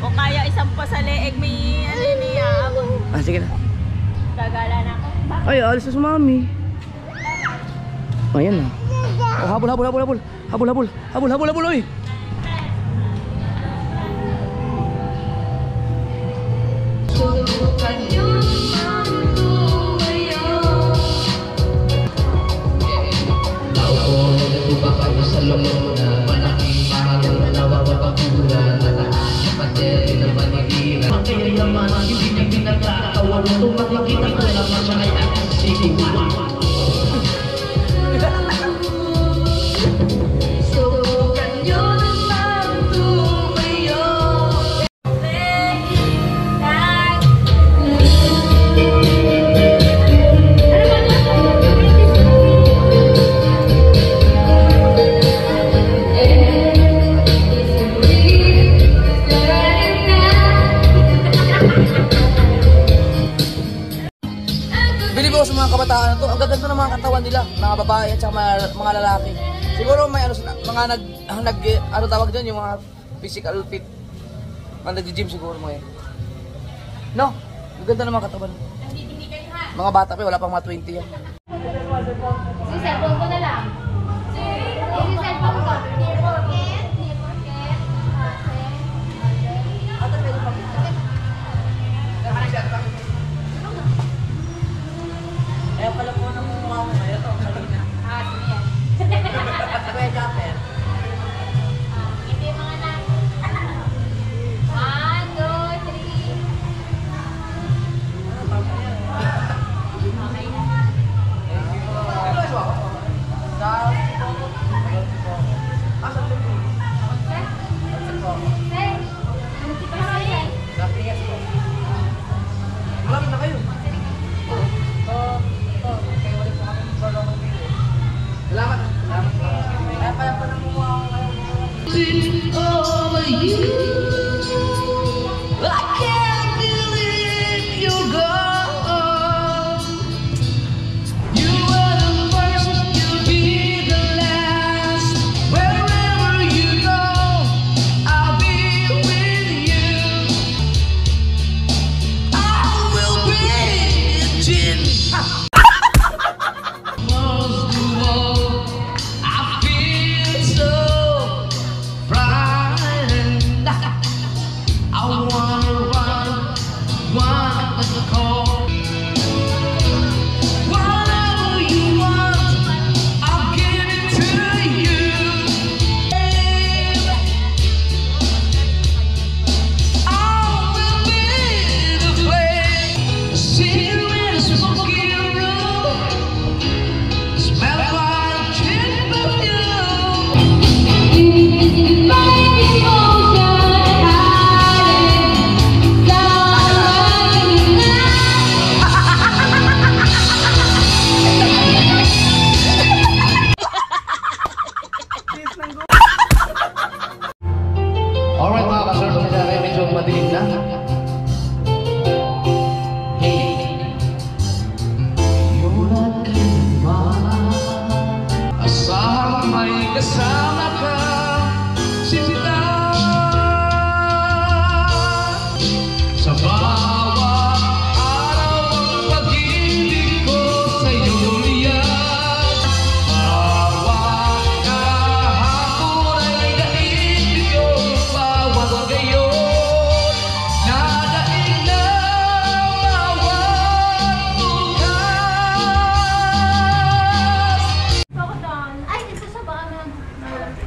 O kaya isang pa sa leeg may ano niya ako. Sige na. Gagala na ako. Ay, alis na si mami. Ayan na. Oh, habol, oy. Bili ko sa mga kabataan na to, ang gaganda ng mga katawan nila, mga babae at saka mga lalaki. Siguro may mga ano tawag dyan, yung mga physical fit. Mga nag-gym siguro mo yan. No, ang ganda ng mga katawan. Mga bata pa, wala pang mga 20 yan. Si cellphone ko na lang. Si cellphone ko. Kaya pala po nang mukha mo ngayon, ito, kanina. Sige yan. Kuya Japper. Hindi mga na. 1, 2, 3. Okay na.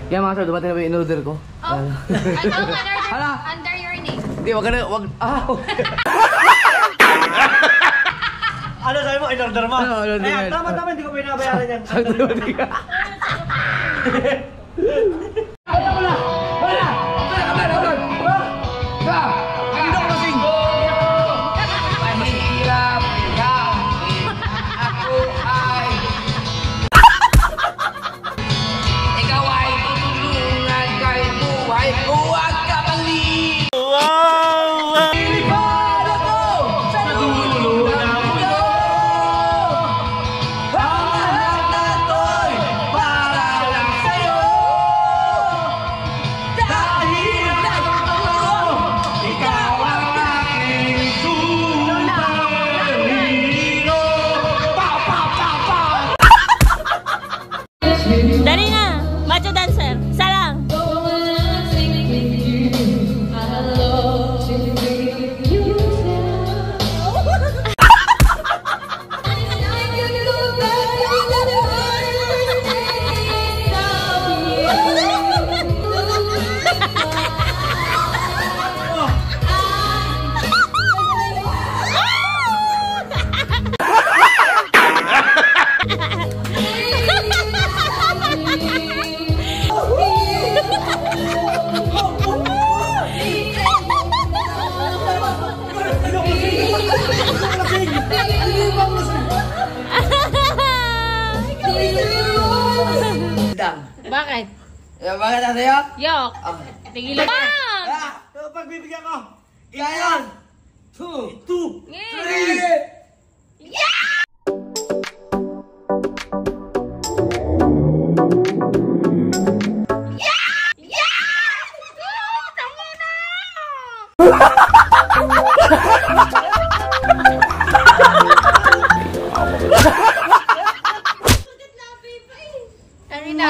Yan mga sir, dumating na yung in-order ko. Oh, Ayan. Hala! under your name. Hindi, wag ka na, wag, Ano sabi mo? In-order mo? Ano, in-order Ayan, yan. tama, hindi ko pinabayaran yan. Dali na! Macho dancer! Isa lang! Bakit? Bakit ano yun? Yok! Tigilan ka! Pagbibigyan ko! Iyan! 2! 2! Ano na?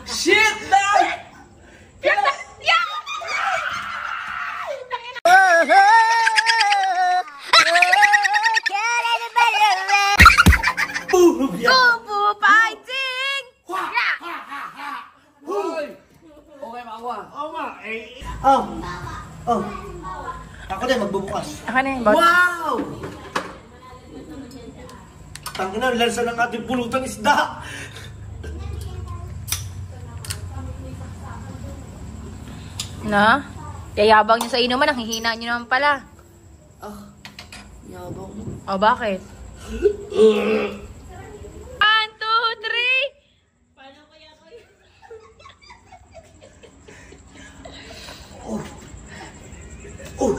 Shit, dog! Kubo fighting! Hoy! Okay, makakuha. Oo nga, eh. Oh. Oh. Ako din, magbubukas. Ako na yun, Wow! Tangina, lansa ng ating pulutan isda. Na? Yayabang nyo sa inuman, ang hihina nyo naman pala. Yabang mo. O, bakit? 1, 2, 3! Paano kaya ko yun? Oh.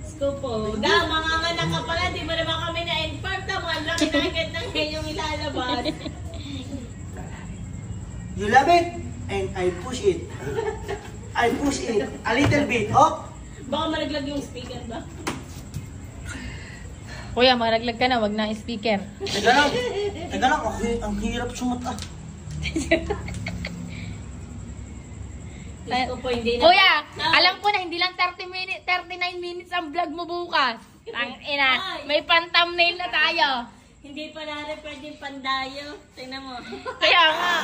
Skupo. Da, mga anak ka pala. Di ba naman kami na-inform? Tama, ang laki na agad ng yung ilalabas. You love it, and I push it. I push it a little bit. Oh. Baka malaglag yung speaker ba? Kuya, maglaglag ka na, wag na speaker. Teka lang. Teka lang, ang hirap sumata. Skupo, hindi na. Kuya, alam ko na hindi lang 39 minutes ang vlog mo bukas. Tangina, may pan-thumbnail na tayo. Hindi pa natin pwedeng pandayo. Tingnan mo. Kaya nga.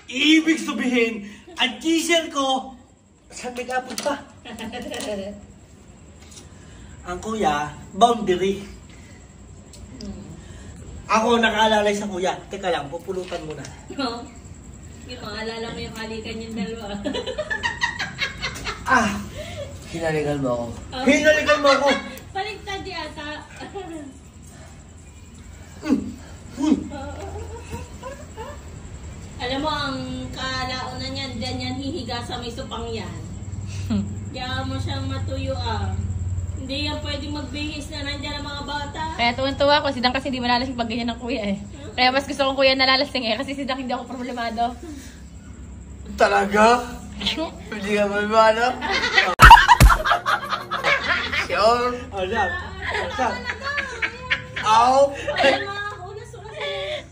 Ibig sabihin, ang teaser ko, saan may kapot pa? Ang kuya, boundary. Ako nakaalalay sa kuya. Teka lang, pupulutan muna. No? Hindi maalala mo yung halikan yung dalawa. Ah! Hinalikan mo ako. Hinalikan mo ako! Paligtad yata. Alam mo, ang kalaunan niyan, dyan yan hihiga sa may supang yan. Kaya mo siyang matuyo Hindi yan pwedeng magbihis na nandyan ang mga bata. Kaya tuwan-tuwa ko, si Dan kasi hindi malalasing pag ganyan ng kuya eh. Kaya mas gusto kong kuya nalalasing eh, kasi si Dan hindi ako problemado. Talaga? Hindi ka malmano? Sure? Oh, Zab. Zab. Ow! Ay, mga unas-unas.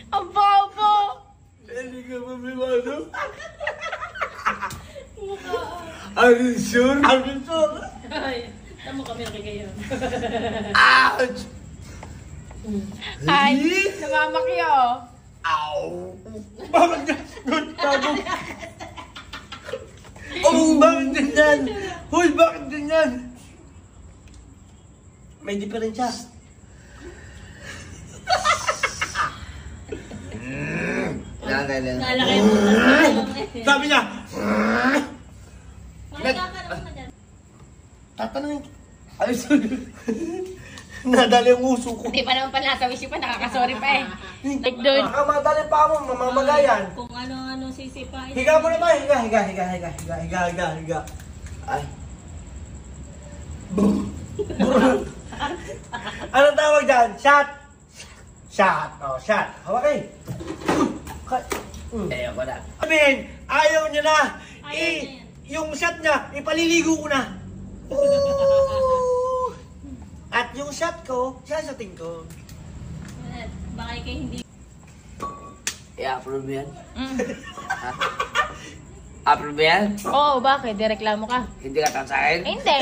Ang bobo! Hindi ka malmano? Are you sure? Are you sure? Ay, kami nakigayon. Ouch! Ay, namamakyo. Ow! Bakit ganyan? Tago. Oh, bakit ganyan? Hoy, bakit ganyan? May diferensya. Nalaki mo na. Sabi niya, Mahiga ka naman na dyan. tatanungin. Ayos. Nadali ang uso ko. Hindi pa naman pala nasa wish pa, nakakasorry pa eh. Like doon. Baka madali pa mo, mamamagayan. Kung ano-ano sisipain. Higa mo na tayo. Higa. Ay. Anong tawag dyan? Shot. Shot. Oh, shot. Hawakin. Ayaw ko na. Sabihin, ayaw niya na. Ayaw niya yan. Yung shot niya, ipaliligo ko na. At yung shot ko, sasating ko. Baka kayo hindi. I-approve mo yan? Ha? Approve mo yan? Oo, bakit? Direklamo ka. Hindi ka tan sa akin? Eh, hindi.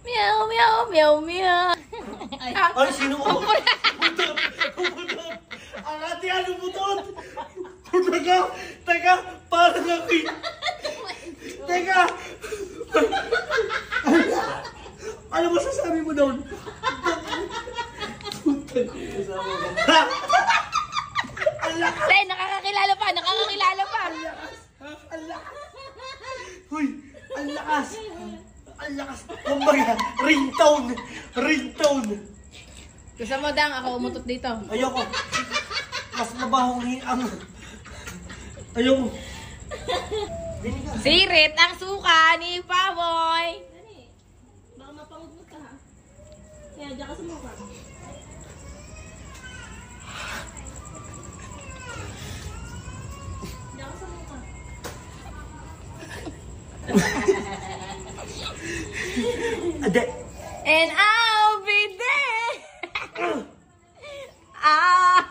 Meow, meow, meow, meow. Ay, sino ko? Butot! Ang ate, ano butot? Teka, parang ako yun. Teka! Ano ba sasabi mo doon? Ang lakas! Tay, nakakakilala pa. Ang lakas! Huy! Ang lakas! Ang lakas! Kumbaga, ringtone! Gusto mo, Dang, ako umutot dito. Ayoko. Mas mabahong ang... Ayoko. Sirit ang suka ni Paboy. Dali. Baka mapangudmot ka ha. Kaya dyan ka sa mukha. Dyan ka sa mukha. Ade. And I'll be there. Ah.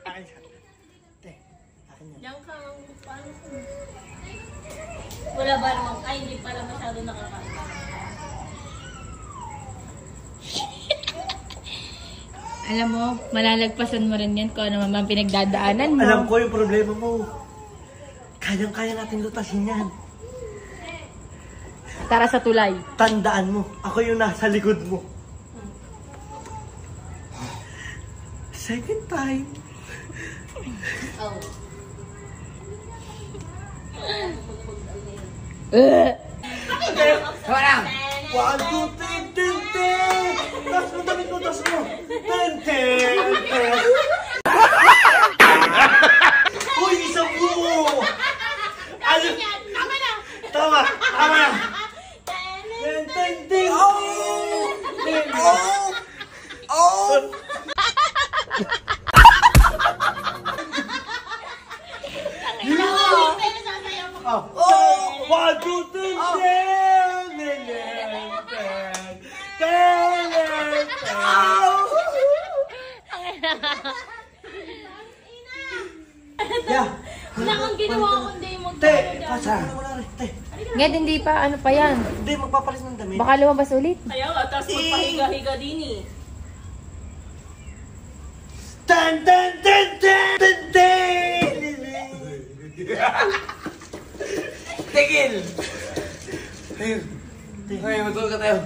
Akin siya. Ate, akin yan. Diyan ka. Paano ko? Wala ba naman? Ay, hindi pala masyado nakakain. Alam mo, malalagpasan mo rin yan kung ano man pinagdadaanan mo. Alam ko yung problema mo. Kayang-kaya natin lutasin yan. Tara sa tulay. Tandaan mo, ako yung nasa likod mo. Second time. Oh. Tama lang! 1, 2, 3, 10, 10! Tas mo, damit mo, tas mo! 10, 10, 10! Uy, isang buo! Ano? Tama na! Tama na! 10, 10, 10! Oh! Oh! 1, 2, 3, 10! Yeah! Wala kang ginawa kundi Te! magpapagyan. Pasa! Wala rin, te! Ngayon, hindi pa, ano pa yan. Hindi, magpapalis ng damit. Baka lumabas ulit. Kaya nga, tapos magpahiga-higa din eh. Tan tan tan tan tan tan. Tigil! Ay, matulog ka tayo.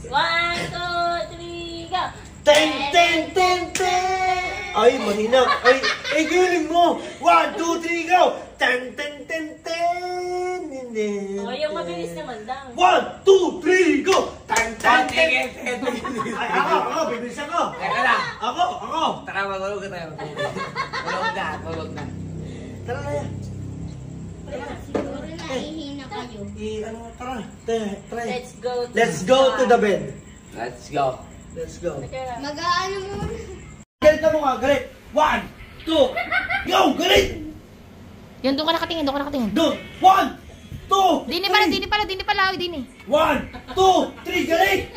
One, two, three, go! Ten ten ten ten. Ay, mahina. Ay, galing mo. 1, 2, 3, go. Ten ten ten ten. O, yung mabilis naman lang. 1, 2, 3, go. Ten ten ten. Tigil! Ay, ako, bibilis ako. Teka lang! Ako. Tara, matulog ka tayo. Tulog na. Tara na yan. Siguro nahihina kayo. Ano, tara. Try. Let's go to the bed. Let's go. Let's go. Mag-aano muna. Galit na mo ka, galit. 1, 2, go, galit. Yan, doon ka nakatingin. Doon. 1, 2, Dini pala. 1, 2, 3, galit.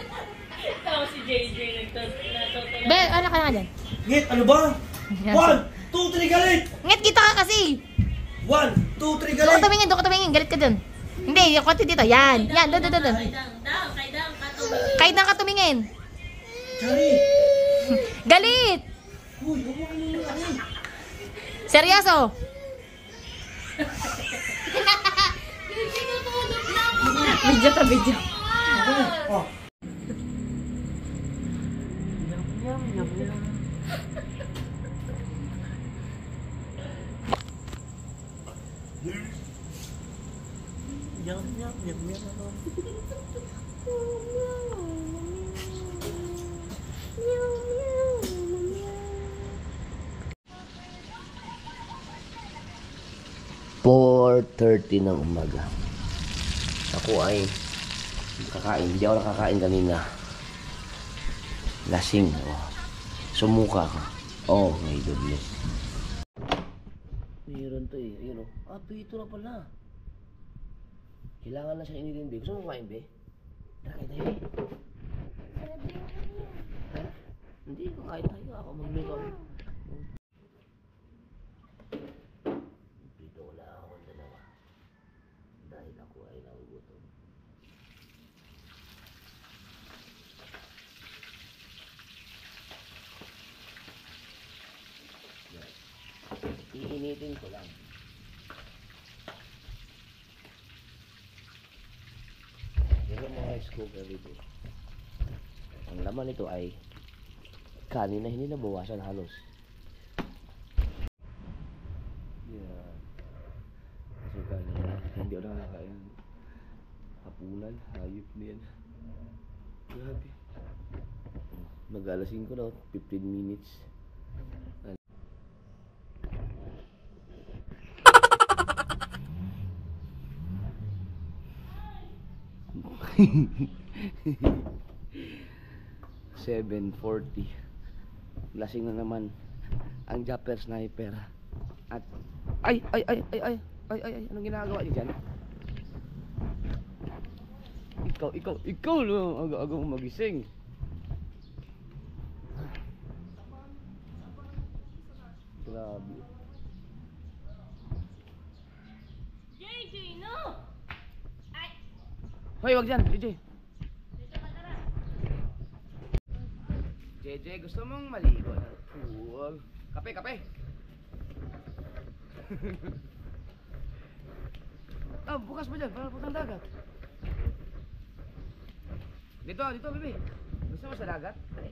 Tapos si JJ nagtutulog. Be, ano ka na dyan? Ngit, ano ba? 1, 2, 3, galit. Nget, kita ka kasi. 1, 2, 3, Doon ka galing! tumingin, doon ka tumingin. Galit ka dun. Hindi, yung konti dito. Yan, yan, doon. Kay Dang, katumingin. Kahit na ka tumingin. Chari! Galit! Uy, huwag mo ano. Seryoso. Video to video. Oh. Yum, yum, yum, yum. 4:30 ng umaga. Ako ay kakain. Hindi ako nakakain kanina. Lasing. Oh. Sumuka ka. Oh, may goodness. Meron to eh. Ayun oh. Ah, ito na pala. Kailangan na siya initin, be. Gusto mo kumain, be? Tara, kain tayo, be. Ha? Hindi, kakain tayo. Ako magluto. Dito wala akong dalawa. Dahil ako ay nagugutom. Yan. Iinitin ko lang. Meron mga rice cooker dito. Ang laman nito ay kanin na hindi nabawasan halos. Yan. Kasi kain na hindi ako nakakain. Hapunan, hayop na yan. Grabe. Mag-alasin ko na 15 minutes. $7.40. Lasing na naman ang Japper Sniper. At ay anong ginagawa niyo diyan? Ikaw lang aga-aga mo magising. Grabe. JJ, no! Hoy, wag dyan, JJ. JJ, gusto mong maligo? Huwag. Kape. Ah, bukas pa dyan, para putang dagat. Dito, bebe. Gusto mo sa dagat? Dali.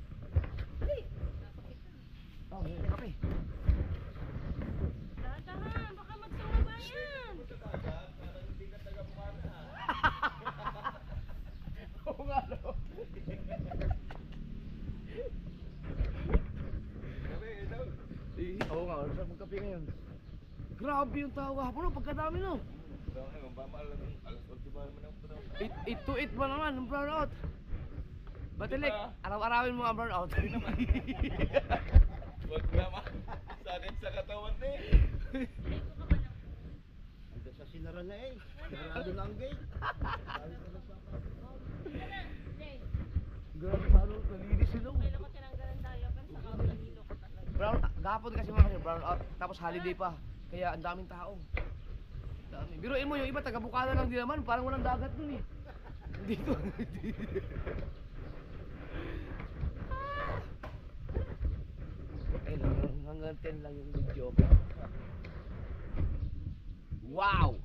Oh, kape. Dahan, baka magsama yan. Oo nga, no? Oo nga, sarap magkape ngayon. Grabe yung tao hapon, no? Pagkadami, no? 8 to 8 ba naman ang brownout? Batilik, araw-arawin mo ang brownout. Wag naman. Sakit sa katawan eh. Ito sa sinara na eh. Sarado na ang gate. Grabe sa ano, nalinis sila. Kailan ko tinanggalan tayo, pero sa kabila hilo ko talaga. Brown, gahapon kasi mga kasi brown out, tapos holiday pa. Kaya ang daming tao. Dami. Biruin mo yung iba, taga Bukana lang din naman, parang walang dagat dun eh. Dito. Okay lang, hanggang 10 lang yung video. Wow!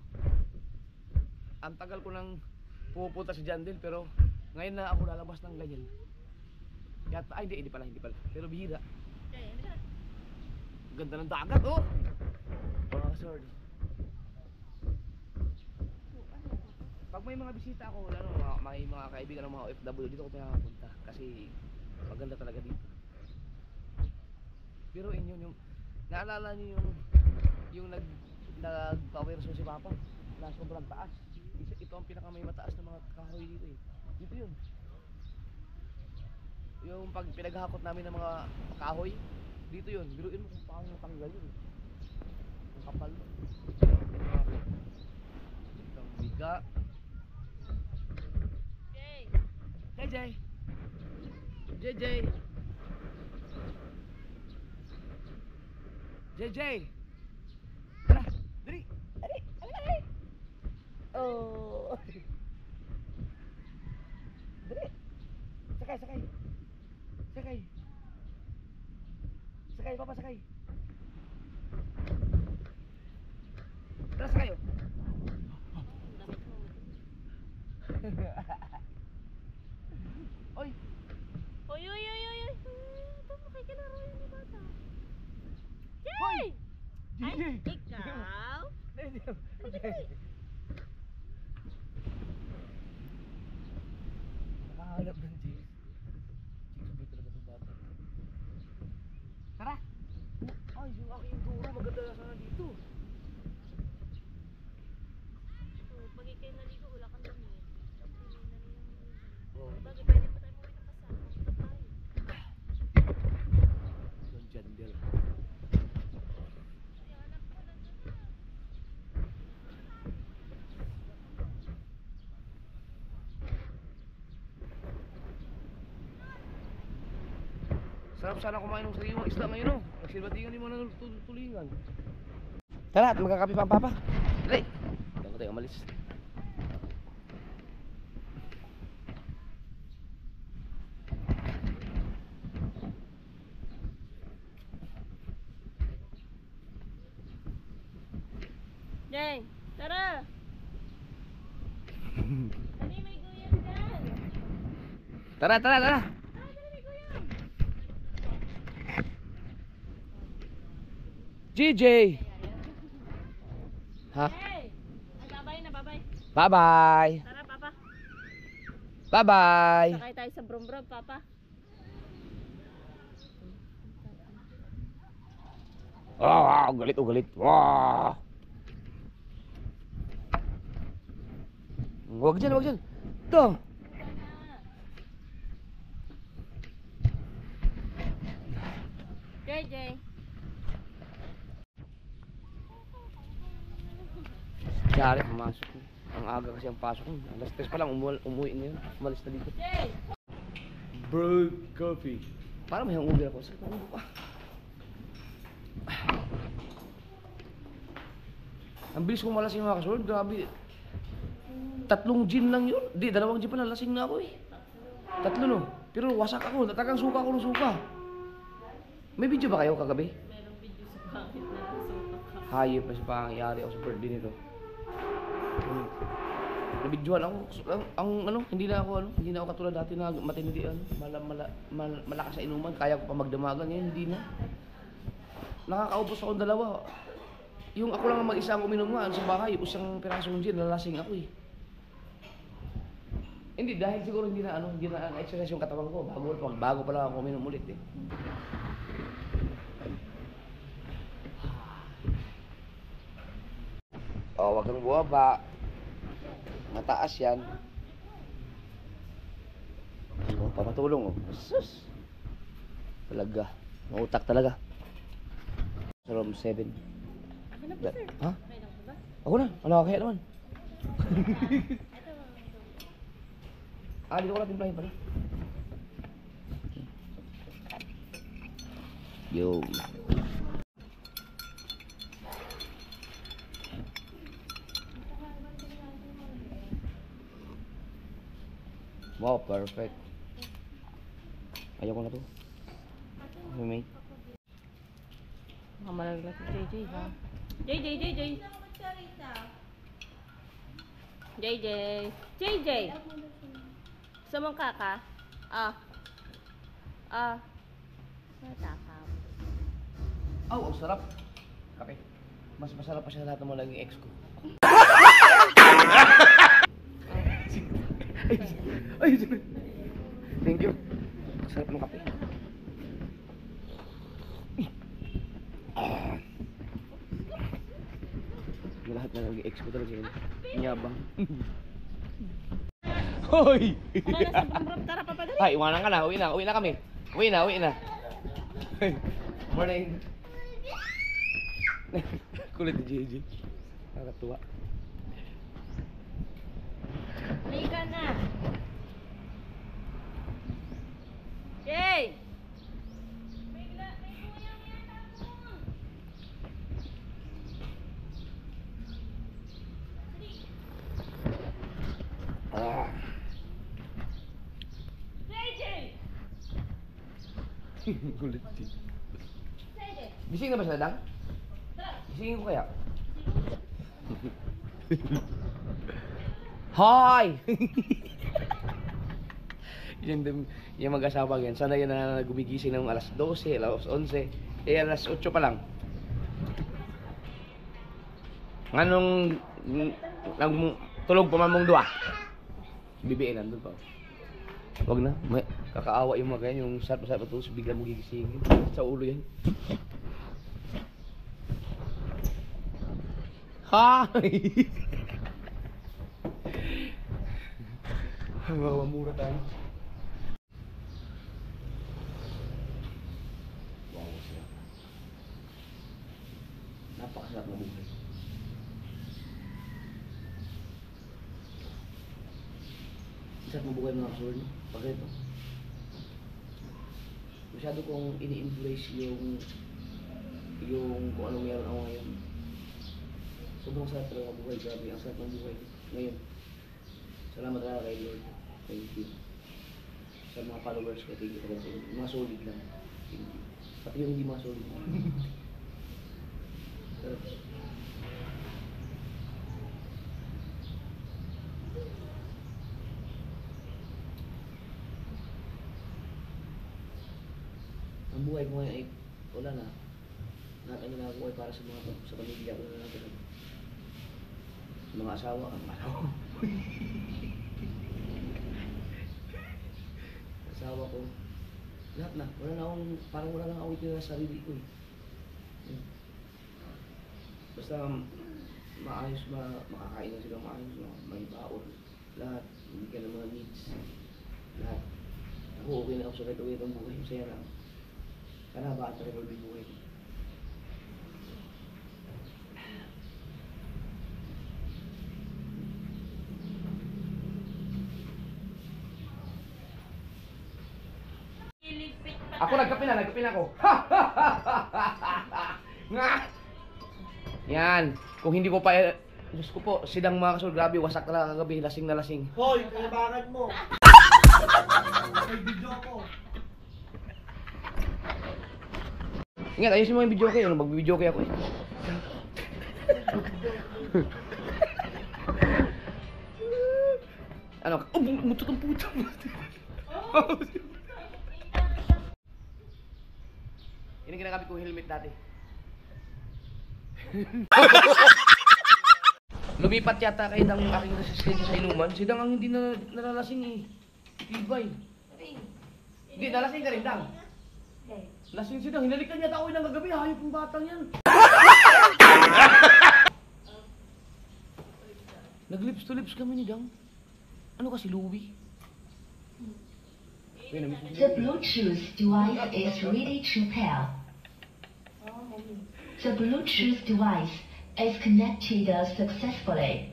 Ang tagal ko nang pupunta sa Jandil, pero ngayon na ako lalabas ng ganyan. Yata, ay hindi pala. Pero bihira. Ganda ng dagat, oh! Mga sword. Pag may mga bisita ako, may mga kaibigan ng mga OFW, dito ko pinapunta. Kasi maganda talaga dito. Pero inyo yung, naalala niyo yung nagpa-werso si Papa na sobrang taas. Ito ang pinaka may mataas na mga kahoy dito eh. Dito yun. Yung pag pinaghakot namin ng mga kahoy, dito yun. Biruin mo kung paano natanggal yun. Ang kapal. Ang biga. Hey Jay! JJ! Tara! Dali! Oh. Dali. Sakay, sakay. Sakay. Sakay, papa, sakay. Tara, sakay, oh. Oy. Oy, oy, oy, oy, oy. Ito, makikilaro yun ni bata. Hoy! Ay, Gigi. ikaw? Nakahanap ng Jigs. Jigs, sabay talaga sa bata. Tara! Ay, yung aking dura, maganda na sana dito. Oh, pag ikay naligo, wala kang damit. Oh, Bagay, pwede pa tayo mawin ng kasama. Punta tayo. yung jandel. Sarap sana kumain ng sariwang isda ngayon, oh. Nagsilbatingan yung mga tulingan. Tara, at magkakape pa ang papa. Dali! Diyan ko tayo umalis. Jay, tara! Dali, may guyam dyan! Tara, tara, tara! Dali, may guyam! JJ! Ha? Hey! Ay, babay na, babay. Bye-bye! Tara, papa. Bye-bye! Sakay tayo sa brum-brum, papa. Wow, ugalit, ugalit. Wow! Huwag dyan, huwag dyan. Ito. JJ. Kaya pumasok. Ang aga kasi ang pasok. Alas 3 pa lang, umuwi niya. Umalis na dito. Jay! Brewed coffee. Parang may hangover ako. Sakit na ulo pa. Ang bilis kong malasing mga kasunod. Grabe. 3 gin lang yun. Di, 2 gin pa na. Lasing na ako eh. 3 no. Pero wasak ako. Natagang suka ako ng suka. May video ba kayo kagabi? Merong video sa pangit na nasutok ka. Hayop pa sa pangyayari ako sa birthday nito. Nabidyohan ako. Hindi na ako katulad dati na matindi malakas sa inuman. Kaya ko pa magdamagan. Ngayon hindi na. Nakakaubos akong 2. Yung ako lang ang mag-isa ang uminom nga sa bahay, isang pirasong gin, nalasing ako eh. Hindi, dahil siguro hindi na exercise yung katawan ko. Bago pa lang ako uminom ulit eh. Oh, wag kang buwaba. Mataas yan. Oh, papatulong oh. Sus. Talaga. Mautak talaga. Sa room 7. Ako na po, sir. Ha? May lang po ba? Ako na. Ano kaya naman? Dito ko na timplahin pala. Yo. Wow, perfect. Ayaw ko na to. Okay, mate. Mamalaglag si JJ, ha? JJ, JJ! JJ! JJ! Gusto mong kaka? Matakam. Oh, ang sarap. Kape. Mas masarap pa siya sa lahat ng mga naging ex ko. Ay, thank you. Sarap ng kape. Yung lahat na naging ex ko talaga yun. Inyabang. Hoy! Ano na sa brum-brum? Tara, papadali! Ay, iwanan ka na. Uwi na kami. Uwi na. Morning. Kulit ni JJ. Nakakatuwa. Halika na! Jay! May kuyang yata po! Kulit din. Gising na ba siya, Dang? Gisingin ko kaya? Hi! yung mag-asawa yan, sana yan na gumigising ng alas 12, alas 11, alas 8 pa lang. Anong tulog pa man mong dua? Bibiin nandun pa. Wag na, kakaawa yung mga ganyan, yung sarap-sarap na tulog, bigla mo gigisingin. Sa ulo yan. Hi! Mamura tayo. Wow, siya. Napakasarap na buhay. Sarap na buhay mga kasulod, no? Pag ito. Masyado kong ini-embrace yung kung anong meron ako ngayon. Sobrang sarap talaga buhay, grabe. Ang sarap ng buhay ngayon. Salamat talaga kay Lord. Thank you. Sa mga followers ko, thank you talaga sa inyo. Mga solid lang. Thank you. Pati yung hindi mga solid. Ang buhay ko ngayon ay wala na. Lahat ang ginagawa ay para sa pamilya ko na natin. Sa mga asawa, ang asawa. Asawa ko. Lahat na. Wala na akong, parang wala na awit na sa sarili ko eh. Basta maayos, makakain na sila maayos, may baon. Lahat, hindi ka ng mga needs. Lahat. Ako okay na ako sa kahit ang buhay. Masaya lang. Sana ba at record yung buhay ko? Ako nagkape na ako. Nga! Yan. Kung hindi ko pa, Diyos ko po, sidang mga kasul, grabe, wasak na lang kagabi, lasing na lasing. Hoy, kailangan mo. May video ko. Ingat, ayusin mo yung video kayo, mag-video kayo ako eh. Ano? Oh, mutot ang puto. Yan ang ginagamit kong helmet dati. Lumipat yata kayo ng aking resistensya sa inuman. Sidang ang hindi nalalasing eh. Ibay. Hindi, nalasing ka rin, Dang. Lasing sidang, hinalikan niya tao ng kagabi. Hayop yung batang yan. Nag-lips to lips kami ni Dang. Ano kasi, Louie? The Bluetooth device is ready to pair. The Bluetooth device is connected successfully.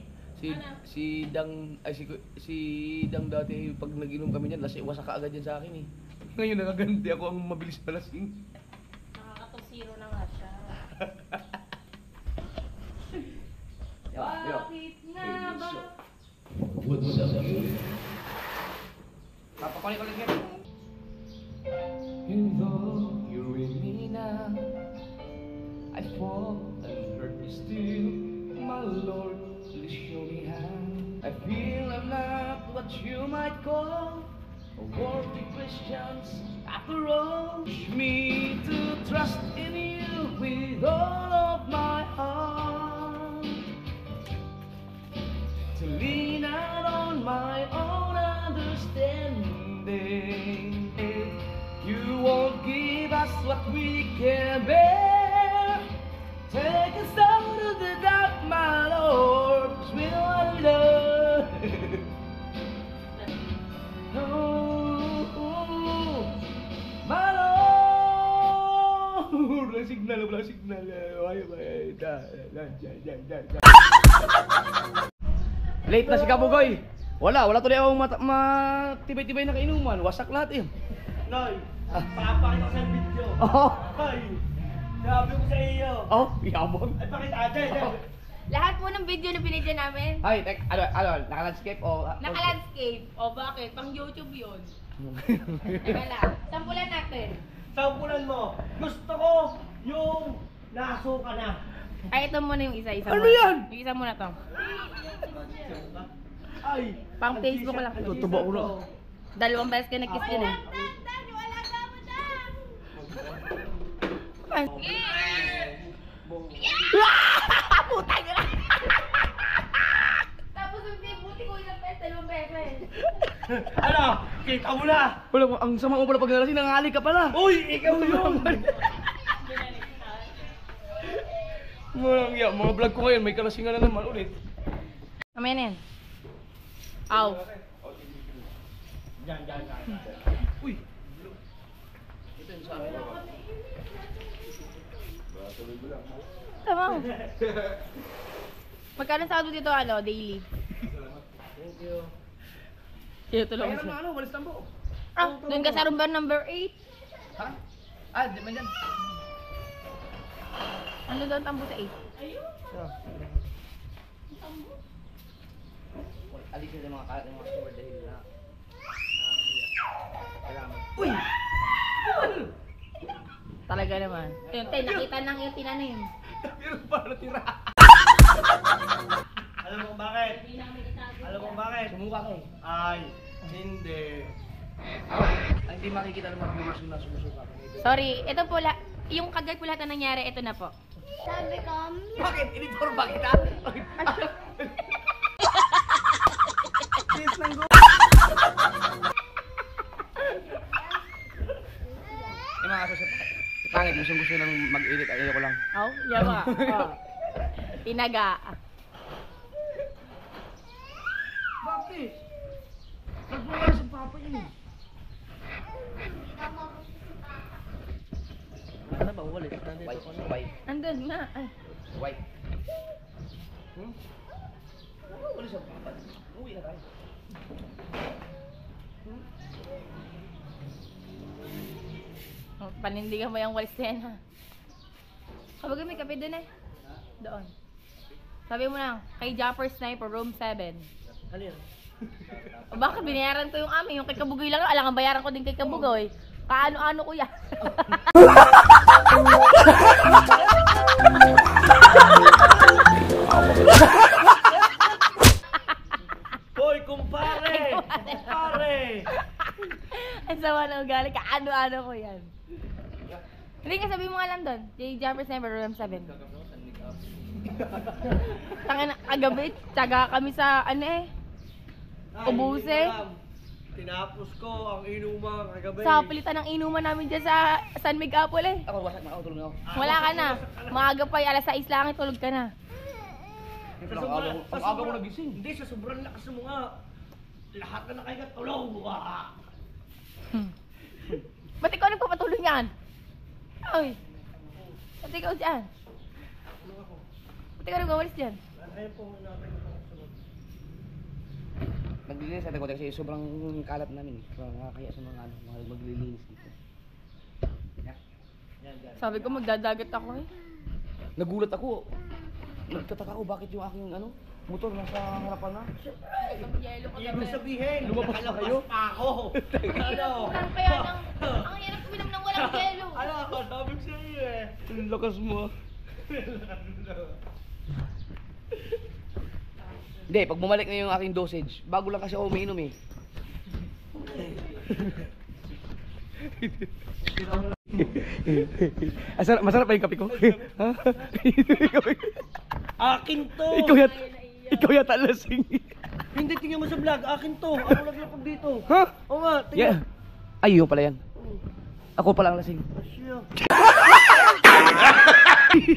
Si Dang dati pag nag-inom kami niyan, wasak ka agad yan sa akin eh. Ngayon nakaganti ako ang mabilis na lasing. Nakakatusiro na nga siya. Bakit nga ba? What's up? Papakulik ulit nga. And though you're with me now, I fall and hurt me still. My Lord, please show me how. I feel I'm not what you might call a worthy Christian after all. Teach me to trust in you with all of my heart, to lean out on my own understanding. You won't give us what we can bear. Take us out of the dark, my Lord, 'cause we know what we love. Oh, my Lord. Wala signal. Late na si Kabugoy. Wala tuloy akong matibay-tibay na kainuman. Wasak lahat eh. Noy, papakita ko sa video. Oh. Hoy, sabi ko sa iyo. Oh, yabang. Ay, bakit ate? Lahat po ng video na binidyo namin, Ay, ano, naka-landscape o... naka-landscape. O bakit? Pang YouTube yun. Teka lang. Sampulan natin. Sampulan mo. Gusto ko yung nasuka na. Ay, ito muna yung isa-isa Ano muna. yan? Yung isa muna to. Ay. Pang Facebook ko lang. Tutubo ko na. 2 beses ka nag-kiss din eh. Ay. Putang ina! Tapos yung buti ko ilang beses, 2 beses. Ano? Kita mo na. Wala, ang sama mo pala pag nalasing, nangali ka pala. Uy, ikaw yun. Mga vlog ko ngayon, may kalasingan na naman ulit. Mamaya na yan. Aw. Uy! Tama. Magkano sahod mo dito, ano, daily? Thank you. Sino tulong Kaya mo naman walis tambo. Ah, doon ka sa room bar number 8. Ha? Ah, di man yan. Ano doon tambo sa 8? Alisin yung mga kalat ng mga sword dahil na. Kailangan. Uy! Talaga naman. Ayun, tay, nakita nang yung tinanim. Pero para tira. Alam mo bakit? Alam mo bakit? Sumuka ka eh. Ay, hindi. Ay, hindi makikita naman viewers na sumusuka. Sorry, ito po yung kagad po lahat na nangyari, ito na po. Sabi ko, Bakit? Editor ba kita? Yes, nang go. Yung mga aso sa pangit, gusto nang mag-edit, ayoko lang. Oh, yawa. Oh. Tinaga. Bakit? Nagmula sa papa yun eh. Ano ba? Walis. White. Andun na. Ay. White. Walis sa papa. Uwi na tayo. Oh, panindigan mo yung walis na yan, ha? Kapag may kape dun eh. Doon. Sabi mo lang, kay Jumper Sniper, room 7. Ano yun? O bakit binayaran ko yung amin? Yung kay Kabugoy lang, alangan bayaran ko din kay Kabugoy. Kaano-ano ko yan. Hoy, kumpare! Kumpare! Ang sama na ugali, kaano-ano ko yan. Hindi ka sabi mo nga lang doon, kay Jumper Sniper, room 7. Tangina, kagabi, tsaga kami sa ano eh. Ubuse. Tinapos ko ang inuman kagabi. Sa pilitan ng inuman namin dyan sa San Miguel Apple eh. Ako, wasak na ako, tulong ako. Wala ka na. Maaga pa, alas 6 lang, tulog ka na. Ang aga mo nagising. Hindi, sa sobrang lakas mo nga. Lahat na nakikatulog. Ba't ikaw nagpapatuloy niyan? Ay. Ba't ikaw dyan? Ba't ikaw nagwawalis dyan? Ayaw po natin ito sunod. Naglilinis natin ko kasi sobrang kalat namin. Nakakaya sa mga maglilinis dito. Sabi ko magdadagat ako eh. Nagulat ako. Nagtataka ako bakit yung aking motor nasa harapan na. Yelo ko Ibig sabihin, Lumabas pa nakalabas kayo? pa ako. Ano? Ang kaya nang, ang hirap kuminom ng walang yelo. Ano ako, sabi ko sa iyo eh. Ang lakas mo. Hindi, pag bumalik na yung aking dosage, bago lang kasi ako umiinom eh. Masarap pa yung kape ko? Ha? Akin to! Ikaw yata lasing. Hindi, tingnan mo sa vlog. Akin to. Ako naglapag dito. Ha? Oo nga, Yeah. tingnan. Ay, yun pala yan. Ako pala ang lasing. Siya.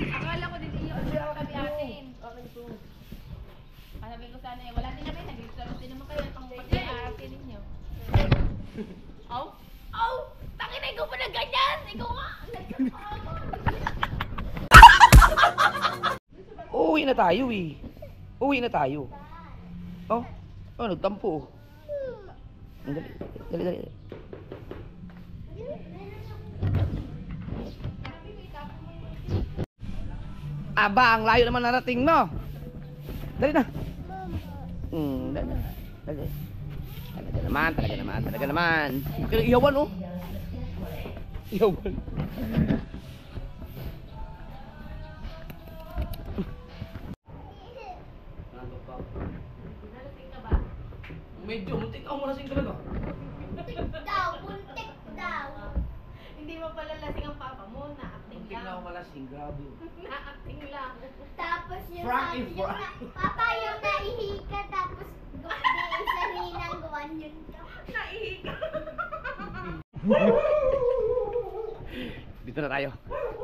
Akala ko din iyo ang kami atin. Akin to. Sabi ko sana eh, wala din namin, nag-restaurant din naman kayo pang pag-aatin ninyo. Aw? Aw! Tangina, ikaw pa na ganyan! Ikaw nga! Uuwi na tayo eh. Uwi na tayo. Oh, nagtampo. Dali. Aba, ang layo naman narating, no? Dali na. Dali. Talaga naman. Iyawan, oh. Yo. Nalasing ka ba? Medyo, muntik ako malasing talaga. Muntik daw, muntik daw. Hindi mo pala lasing ang papa mo, na-acting Muntik na ako lang. malasing, grabe. Na-acting lang. Tapos yung Frank sabi and yung Frank. Papa, yung naihi ka, tapos di sa ninang gawan yun ka. Dito na tayo.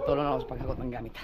Tulong na ako sa pagkakot ng gamit.